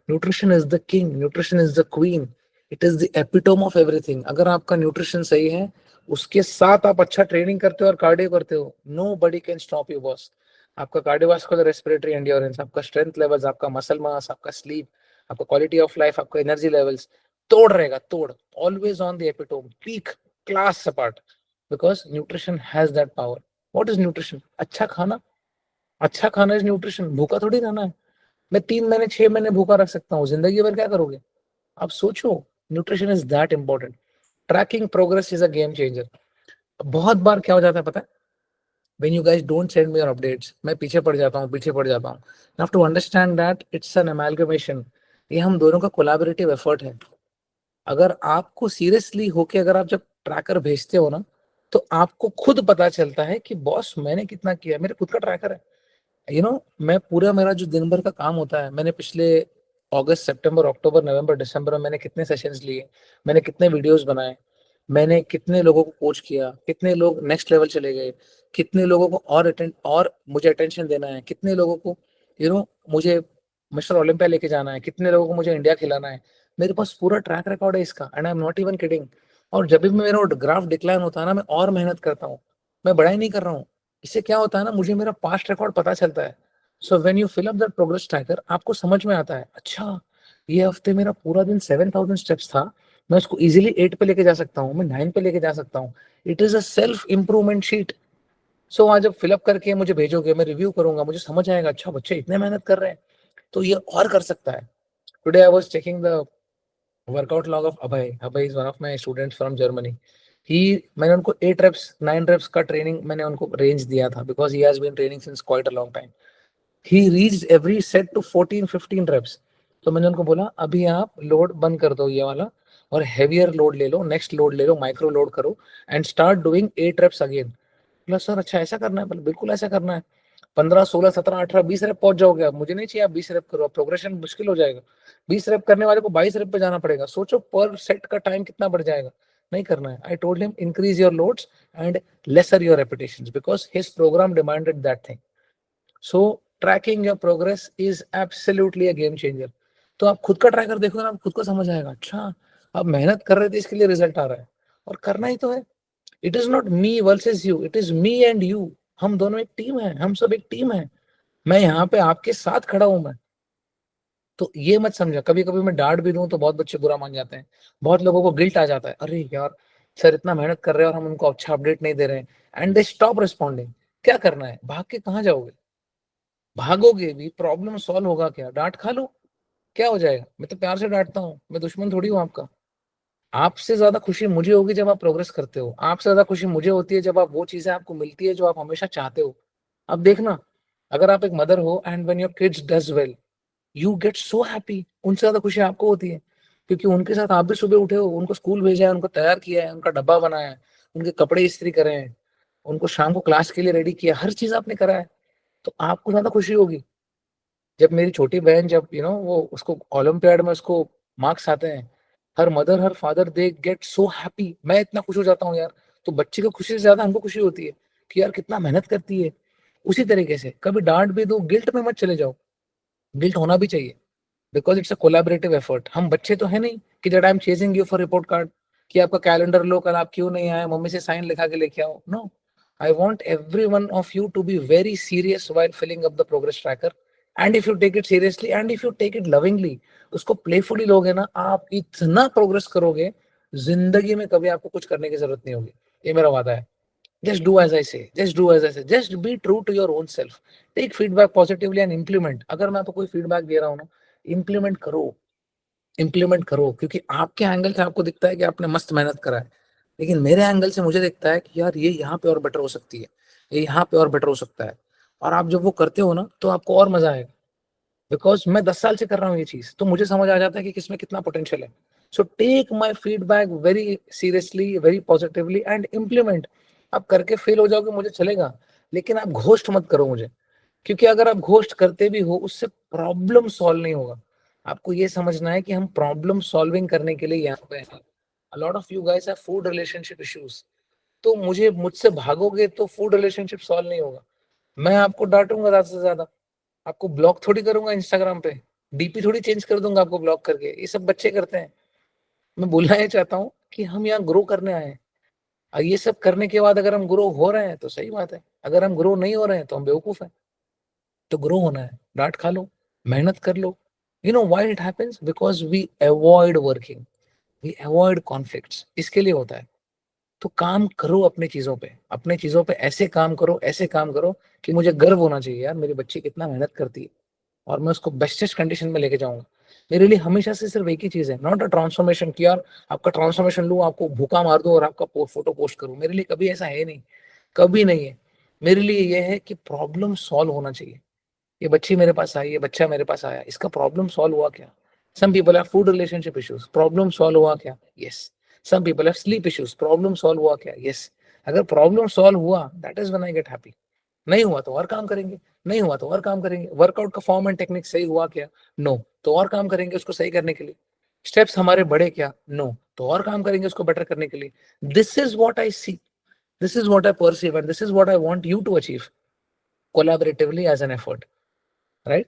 Nutrition is the king, nutrition is the queen, it is the epitome of everything. अगर आपका न्यूट्रिशन सही है, उसके साथ आप अच्छा ट्रेनिंग करते हो और कार्डियो करते हो, nobody can stop you boss. आपका कार्डियोवास्कुलर रेस्पिरेटरी एंड्योरेंस, आपका स्ट्रेंथ लेवल्स, आपका मसल मास, आपका स्लीप, आपका क्वालिटी ऑफ लाइफ, आपका एनर्जी लेवल्स तोड़ रहेगा, तोड़. Always on the epitome, peak, class apart, because nutrition has that power. What is nutrition? अच्छा खाना. अच्छा खाना इज न्यूट्रिशन. भूखा थोड़ी रहना है. मैं 3 महीने 6 महीने भूखा रख सकता हूँ, जिंदगी भर क्या करोगे आप सोचो. Nutrition is that important. Tracking progress is a game changer. बहुत बार क्या हो जाता है पता है, when you guys don't send me your updates, मैं पीछे पड़ जाता हूँ. You have to understand that it's an amalgamation. ये हम दोनों का कोलैबोरेटिव एफर्ट है. अगर आपको सीरियसली होके अगर आप जब ट्रैकर भेजते हो ना, तो आपको खुद पता चलता है कि बॉस मैंने कितना किया. मेरे खुद का ट्रैकर है. मैं पूरा मेरा जो दिन भर का काम होता है, मैंने पिछले अगस्त, सितंबर, अक्टूबर, नवंबर, दिसंबर में मैंने कितने सेशंस लिए, मैंने कितने वीडियोस बनाए, मैंने कितने लोगों को कोच किया, कितने लोग नेक्स्ट लेवल चले गए, कितने लोगों को और मुझे अटेंशन देना है, कितने लोगों को मुझे मिस्टर ओलंपिया लेके जाना है, कितने लोगों को मुझे इंडिया खिलाना है. मेरे पास पूरा ट्रैक रिकॉर्ड है इसका, and I am not even kidding. और जब भी मेरा ग्राफ डिक्लाइन होता है ना, मैं और मेहनत करता हूँ. मैं बड़ा ही नहीं कर रहा हूँ. इससे क्या होता है ना, मुझे मेरा पास्ट रिकॉर्ड पता चलता है. So when you fill up that progress tracker, आपको समझ में आता है अच्छा ये हफ्ते मेरा पूरा दिन 7000 स्टेप्स था, मैं उसको इजीली 8 पे लेके जा सकता हूँ, मैं 9 पे लेके जा सकता हूँ. It is a self improvement sheet. So आज जब फिलअप करके मुझे भेजोगे, मैं रिव्यू करूंगा, मुझे समझ आएगा अच्छा बच्चे इतने मेहनत कर रहे हैं तो ये और कर सकता है. Today I was checking the workout log of Abhay. Abhay is one of my students from Germany. He मैंने उनको 8 रेप्स 9 रेप्स का ट्रेनिंग मैंने उनको रेंज दिया था, because he has been training since quite a long time. He reached every set to 14-15 reps. तो मैंने उनको बोला अभी आप लोड बंद कर दो ये वाला और हेवियर लोड ले लो, नेक्स्ट लोड ले लो, माइक्रो लोड करो and start doing 8 reps again. बोला सर अच्छा ऐसा करना है? बोला बिल्कुल ऐसा करना है. 15, 16, 17, 18, 20 रेप पहुंच जाओगे आप. मुझे नहीं चाहिए आप 20 रेप करो, प्रोग्रेशन मुश्किल हो जाएगा. 20 रेप करने वाले को 22 रेप पे जाना पड़ेगा. सोचो पर सेट का टाइम कितना बढ़ जाएगा. नहीं करना है. I told him increase your loads and lesser your repetitions, because his program demanded that thing. So tracking your progress is absolutely a game changer. तो आप खुद का ट्रैकर देखो ना, आप खुद को समझ आएगा अच्छा आप मेहनत कर रहे थे इसके लिए रिजल्ट आ रहा है, और करना ही तो है. It is not me versus you, it is me and you. हम दोनों एक टीम है, हम सब एक टीम है. मैं यहाँ पे आपके साथ खड़ा हूं मैं. तो ये मत समझा, कभी कभी मैं डांट भी दूं तो बहुत बच्चे बुरा मान जाते हैं. बहुत लोगों को गिल्ट आ जाता है, अरे यार सर इतना मेहनत कर रहे हैं और हम उनको अच्छा अपडेट नहीं दे रहे हैं, एंड दे स्टॉप रिस्पॉन्डिंग। क्या करना है, भाग के कहाँ जाओगे? भागोगे भी, प्रॉब्लम सॉल्व होगा क्या? डांट खा लो, क्या हो जाएगा? मैं तो प्यार से डांटता हूँ, मैं दुश्मन थोड़ी हूँ आपका। आपसे ज्यादा खुशी मुझे होगी जब आप प्रोग्रेस करते हो, आपसे ज्यादा खुशी मुझे होती है जब आप वो चीजें आपको मिलती है जो आप हमेशा चाहते हो। अब देखना, अगर आप एक मदर हो and when your kids does well, you get so happy, उनसे ज्यादा खुशी आपको होती है, क्योंकि उनके साथ आप भी सुबह उठे हो, उनको स्कूल भेजा है, उनको तैयार किया है, उनका डब्बा बनाया है, उनके कपड़े इस्त्री करे हैं, उनको शाम को क्लास के लिए रेडी किया, हर चीज आपने करा है, तो आपको ज्यादा खुशी होगी। जब मेरी छोटी बहन, जब वो उसको ओलंपियाड में उसको मार्क्स आते हैं, her mother her father they get so happy, मैं इतना खुश हो जाता हूँ यार। तो बच्चे को खुशी से ज्यादा हमको खुशी होती है कि यार कितना मेहनत करती है। उसी तरीके से कभी डांट भी दो, गिल्ट में मत चले जाओ, गिल्ट होना भी चाहिए, because it's a collaborative effort. हम बच्चे तो है नहीं कि that I am chasing you for report card, कि आपका कैलेंडर लो, कल आप क्यों नहीं आए, मम्मी से साइन लिखा के लेके आओ। No, I want every one of you to be very serious while filling up the progress tracker, and if you take it seriously and if you take it lovingly, उसको playfully लोगे ना, आप इतना progress करोगे, जिंदगी में कभी आपको कुछ करने की जरूरत नहीं होगी। ये मेरा वादा है। Just do as I say. Just do as I say. Just be true to your own self. Take feedback positively and implement. अगर मैं आपको कोई फीडबैक दे रहा हूँ ना, इम्प्लीमेंट करो, इम्प्लीमेंट करो, क्योंकि आपके एंगल से आपको दिखता है कि आपने मस्त मेहनत करा है, लेकिन मेरे एंगल से मुझे दिखता है कि यार ये यहाँ पे और बेटर हो सकती है, ये यहाँ पे और बेटर हो सकता है। और आप जब वो करते हो ना, तो आपको और मजा आएगा, बिकॉज मैं 10 साल से कर रहा हूँ ये चीज, तो मुझे समझ आ जाता है कि किसमें कितना पोटेंशियल है। So take my feedback very seriously, very positively and implement. आप करके फेल हो जाओगे मुझे चलेगा, लेकिन आप घोस्ट मत करो मुझे, क्योंकि अगर आप घोस्ट करते भी हो, उससे प्रॉब्लम सॉल्व नहीं होगा। आपको ये समझना है कि हम प्रॉब्लम सॉल्विंग करने के लिए यहाँ पे हैं। A lot of you guys have food relationship issues, तो मुझसे भागोगे तो फूड रिलेशनशिप सॉल्व नहीं होगा। मैं आपको डांटूंगा ज्यादा से ज्यादा, आपको ब्लॉक थोड़ी करूंगा इंस्टाग्राम पे, डीपी थोड़ी चेंज कर दूंगा आपको ब्लॉक करके, ये सब बच्चे करते हैं। मैं बोलना ये चाहता हूँ कि हम यहाँ ग्रो करने आए हैं, और ये सब करने के बाद अगर हम ग्रो हो रहे हैं तो सही बात है, अगर हम ग्रो नहीं हो रहे हैं तो हम बेवकूफ हैं। तो ग्रो होना है, डांट खा लो, मेहनत कर लो। You know why it happens? Because we avoid working, we avoid conflicts, इसके लिए होता है। तो काम करो अपनी चीजों पे, अपने चीजों पे ऐसे काम करो, ऐसे काम करो कि मुझे गर्व होना चाहिए यार, मेरी बच्ची कितना मेहनत करती है, और मैं उसको बेस्टेस्ट कंडीशन में लेके जाऊंगा। मेरे लिए हमेशा से सिर्फ एक ही चीज है, नॉट अ ट्रांसफॉर्मेशन, कि यार आपका ट्रांसफॉर्मेशन लूं, आपको भूखा मार दूं और आपका फोटो पोस्ट करूं। मेरे लिए कभी ऐसा है नहीं, कभी नहीं है। मेरे लिए यह है कि प्रॉब्लम सॉल्व होना चाहिए। ये बच्ची मेरे पास आई, ये बच्चा मेरे पास आया, इसका प्रॉब्लम सॉल्व हुआ क्या? Some people have food relationship issues, problem solve हुआ क्या? Yes. Some people have sleep issues, problem solve हुआ क्या? यस। अगर प्रॉब्लम सॉल्व हुआ, that is when I get happy. नहीं हुआ तो और काम करेंगे, नहीं हुआ तो और काम करेंगे। वर्कआउट का फॉर्म एंड टेक्निक सही हुआ क्या? नो, तो और काम करेंगे उसको सही करने के लिए। स्टेप्स हमारे बढ़े क्या? नो, तो और काम करेंगे उसको बेटर करने के लिए। This is what I see, this is what I perceive, and this is what I want you to achieve collaboratively as an effort, right?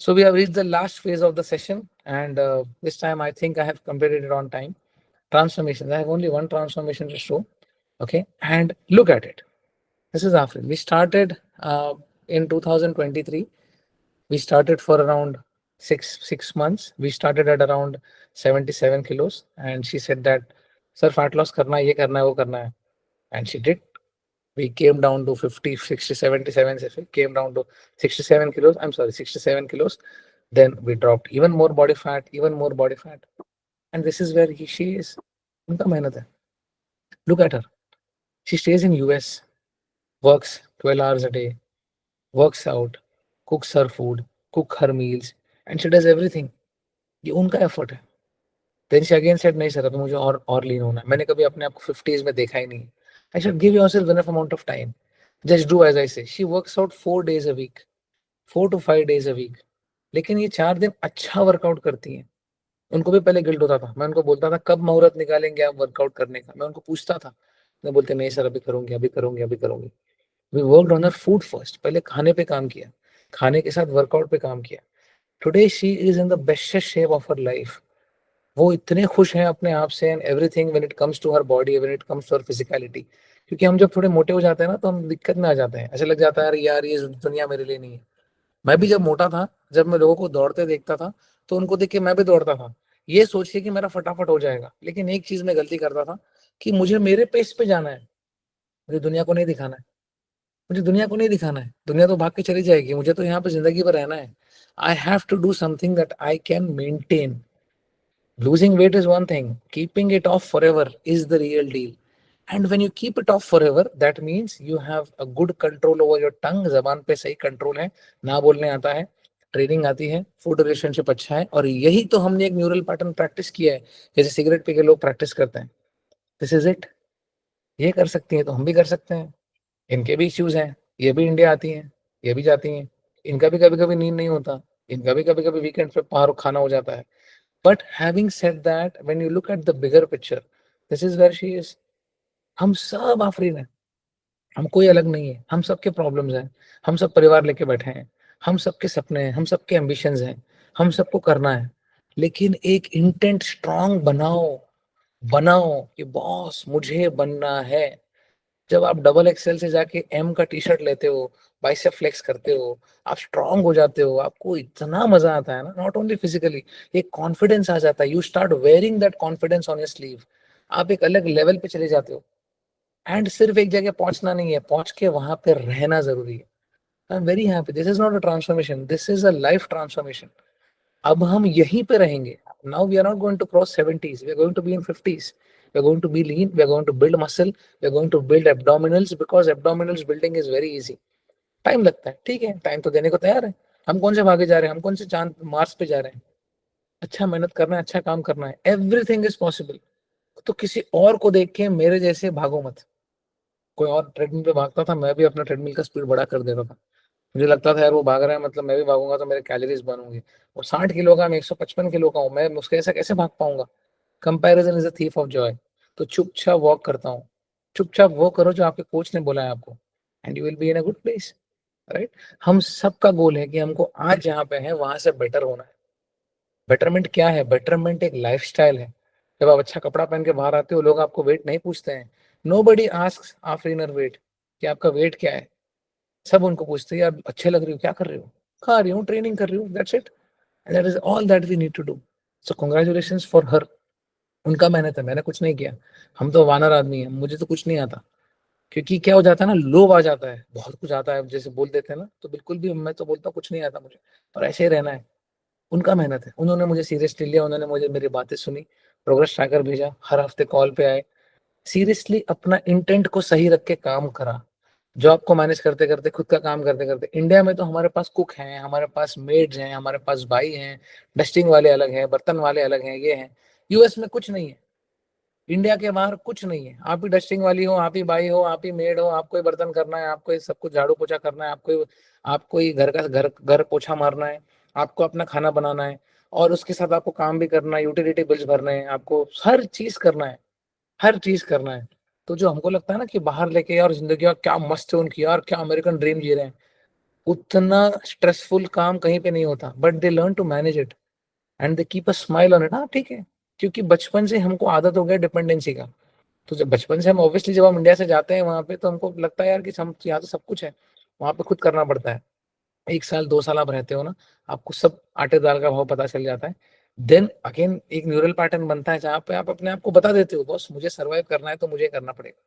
So we have reached the last phase of the session, and this time I think I have completed it on time. Transformations, I have only one transformation to show. Okay, and look at it. This is Afrin. We started in 2023. We started for around six months. We started at around 77 kilos, and she said that, sir, fat loss karna hai, ye karna hai, wo karna hai. And she did. We came down to 50, 60, 77, came down to 67 kilos. I'm sorry, 67 kilos. Then we dropped even more body fat, even more body fat. And this is where she is. उनका मेहनत है. Look at her. She stays in US, works 12 hours a day, works out, cooks her food, cook her meals, and she does everything. ये उनका effort है. Then she again said, नहीं sir, अभी मुझे और लीन होना है. मैंने कभी अपने आप को 50s में देखा ही नहीं. I should give yourself enough amount of time. Just do as I say. She works out 4 days a week, 4 to 5 days a week. लेकिन ये 4 दिन अच्छा वर्कआउट करती हैं. उनको भी पहले गिल्ट होता था. मैं उनको बोलता था कब मुहूर्त निकालेंगे आप वर्कआउट करने का, मैं उनको पूछता था. मैं बोलते नहीं सर, अभी करूंगी, अभी करूंगी, अभी करूंगी. We worked on her food first. पहले खाने पे काम किया, खाने के साथ वर्कआउट पे काम किया. Today she is in the best shape of her life. वो इतने खुश हैं अपने आप से, and everything when it comes to her body, when it comes to her physicality. क्योंकि हम जब थोड़े मोटे हो जाते हैं ना, तो हम दिक्कत में आ जाते हैं. ऐसा लग जाता है यार ये दुनिया मेरे लिए नहीं है. मैं भी जब मोटा था, जब मैं लोगों को दौड़ते देखता था, तो उनको देख के मैं भी दौड़ता था, ये सोच के कि मेरा फटाफट हो जाएगा. लेकिन एक चीज मैं गलती करता था, कि मुझे मेरे पेस पे जाना है, मुझे दुनिया को नहीं दिखाना है, मुझे दुनिया को नहीं दिखाना है, दुनिया तो भाग के चली जाएगी, मुझे तो यहाँ पे जिंदगी भर रहना है. I have to do something that I can maintain. Losing weight is one thing, keeping it off forever is the real deal. And when you keep it off forever, that means you have a good control over your tongue. जबान पे सही control है, ना बोलने आता है, training आती है, फूड रिलेशनशिप अच्छा है, और यही तो हमने एक न्यूरल पैटर्न प्रैक्टिस किया है, जैसे सिगरेट पी के लोग प्रैक्टिस करते हैं. This is it. ये कर सकती हैं तो हम भी कर सकते हैं. इनके भी इश्यूज हैं, ये भी इंडिया आती हैं, ये भी जाती हैं, इनका भी कभी कभी नींद नहीं होता, इनका भी कभी कभी वीकेंड पे बाहर खाना हो जाता है. But having said that, when you look at the bigger picture, this is where she is. हम सब आफरीन हैं, हम कोई अलग नहीं है, हम सबके प्रॉब्लम्स हैं, हम सब परिवार लेके बैठे हैं, हम सबके सपने हैं, हम सबके एम्बिशंस हैं, हम सबको करना है. लेकिन एक इंटेंट स्ट्रांग बनाओ, बनाओ कि बॉस मुझे बनना है. जब आप डबल एक्सएल से जाके एम का टी शर्ट लेते हो, बाइसेप फ्लेक्स करते हो, आप स्ट्रांग हो जाते हो, आपको इतना मजा आता है ना, नॉट ओनली फिजिकली, एक कॉन्फिडेंस आ जाता है. You start wearing that confidence on your sleeve. आप एक अलग लेवल पे चले जाते हो. एंड सिर्फ एक जगह पहुंचना नहीं है, पहुंच के वहां पे रहना जरूरी है. I am very happy. This is not a transformation, this is a life transformation. अब हम यहीं पे रहेंगे. Now we are not going to cross 70s, we are going to be in 50s. We are going to be lean, we are going to build muscle, we are going to build abdominals, because abdominals building is very easy. Time लगता है, ठीक है, time तो देने को तैयार है. हम कौन से भागे जा रहे हैं, हम कौन से चांद मार्स पे जा रहे हैं. अच्छा मेहनत करना है, अच्छा काम करना है, एवरीथिंग इज पॉसिबल. तो किसी और को देख के मेरे जैसे भागो मत. कोई और ट्रेडमिल पे भागता था, मैं भी अपना ट्रेडमिल का स्पीड बड़ा कर देता था. मुझे लगता था यार वो भाग रहा है, मतलब मैं भी भागूंगा तो मेरे कैलोरीज बर्न होंगी. वो 60 किलो का, मैं 155 किलो का हूँ, मैं उसके ऐसा कैसे भाग पाऊंगा. Comparison is a thief of Joy. तो चुपचाप वॉक करता हूँ. चुपचाप वो करो जो आपके कोच ने बोला है आपको, and you will be in a good place. Right. हम सबका गोल है कि हमको आज जहाँ पे है वहां से बेटर होना है. बेटरमेंट क्या है, बेटरमेंट एक लाइफस्टाइल है. जब आप अच्छा कपड़ा पहन के बाहर आते हो, लोग आपको वेट नहीं पूछते हैं. Nobody asks after inner weight कि आपका वेट क्या है. सब उनको पूछते हैं यार अच्छे लग रही हो, क्या कर रही हो. खा रही हूँ, ट्रेनिंग कर रही हूँ, that's it. And that is all that we need to do. So congratulations for her. उनका मेहनत है, मैंने कुछ नहीं किया. हम तो वानर आदमी है, मुझे तो कुछ नहीं आता. क्योंकि क्या हो जाता है ना, लोभ आ जाता है, बहुत कुछ आता है जैसे बोल देते हैं ना, तो बिल्कुल भी मैं तो बोलता हूँ कुछ नहीं आता मुझे, और ऐसे ही रहना है. उनका मेहनत है, उन्होंने मुझे सीरियसली लिया, उन्होंने मुझे मेरी बातें सुनी, प्रोग्रेस ट्रैकर भेजा, हर हफ्ते कॉल पे आए, सीरियसली अपना इंटेंट को सही रख के काम करा. जॉब को मैनेज करते करते, खुद का काम करते करते. इंडिया में तो हमारे पास कुक हैं, हमारे पास मेड्स हैं, हमारे पास भाई हैं, डस्टिंग वाले अलग हैं, बर्तन वाले अलग हैं, ये हैं. यूएस में कुछ नहीं है, इंडिया के बाहर कुछ नहीं है. आप ही डस्टिंग वाली हो, आप ही भाई हो, आप ही मेड हो, आपको ही बर्तन करना है, आपको ही सब कुछ झाड़ू पोछा करना है, आपको ही घर पोछा मारना है, आपको अपना खाना बनाना है, और उसके साथ आपको काम भी करना है, यूटिलिटी बिल्स भरने हैं, आपको हर चीज करना है, हर चीज करना है. तो जो हमको लगता है ना कि बाहर लेके यार जिंदगी यार क्या मस्त है उनकी, यार क्या अमेरिकन ड्रीम जी रहे हैं, उतना स्ट्रेसफुल काम कहीं पे नहीं होता. But they learn to manage it and they keep a smile on it. हाँ ठीक है, क्योंकि बचपन से हमको आदत हो गया डिपेंडेंसी का. तो जब बचपन से हम ऑब्वियसली जब हम इंडिया से जाते हैं वहां पे, तो हमको लगता है यार कि हम यहाँ तो सब कुछ है, वहां पे खुद करना पड़ता है. 1 साल 2 साल आप रहते हो ना, आपको सब आटे दाल का भाव पता चल जाता है. देन अगेन एक न्यूरल पैटर्न बनता है जहाँ पे आप अपने आप को बता देते हो, बॉस मुझे सर्वाइव करना है तो मुझे करना पड़ेगा.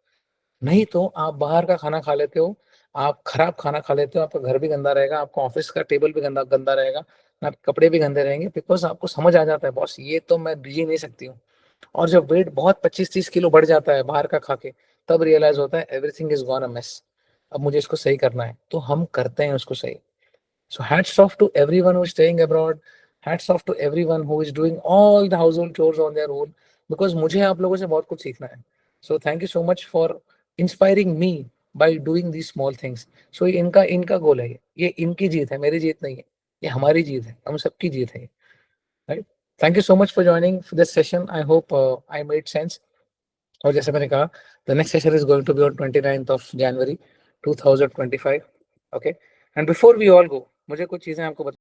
नहीं तो आप बाहर का खाना खा लेते हो, आप खराब खाना खा लेते हो, आपका घर भी गंदा रहेगा, आपका ऑफिस का टेबल भी गंदा गंदा रहेगा, आपके कपड़े भी गंदे रहेंगे, बिकॉज आपको समझ आ जाता है बॉस ये तो मैं जी नहीं सकती हूँ. और जब वेट बहुत 25-30 किलो बढ़ जाता है बाहर का खा के, तब रियलाइज होता है everything is gone a mess. अब मुझे इसको सही करना है, तो हम करते हैं उसको सही. So hats off to everyone who is staying abroad. Hats off to everyone who is doing all the household chores on their own. Because मुझे आप लोगों से बहुत कुछ सीखना है. So thank you so much for inspiring me by doing these small things. So इनका इनका गोल है, ये इनकी जीत है, मेरी जीत नहीं है. ये हमारी जीत है, हम सबकी जीत है. Right? Thank you so much for joining for this session. I hope I made sense. और जैसे मैंने कहा, the next session is going to be on 29th of January 2025. Okay. And before we all go, मुझे कुछ चीजें आपको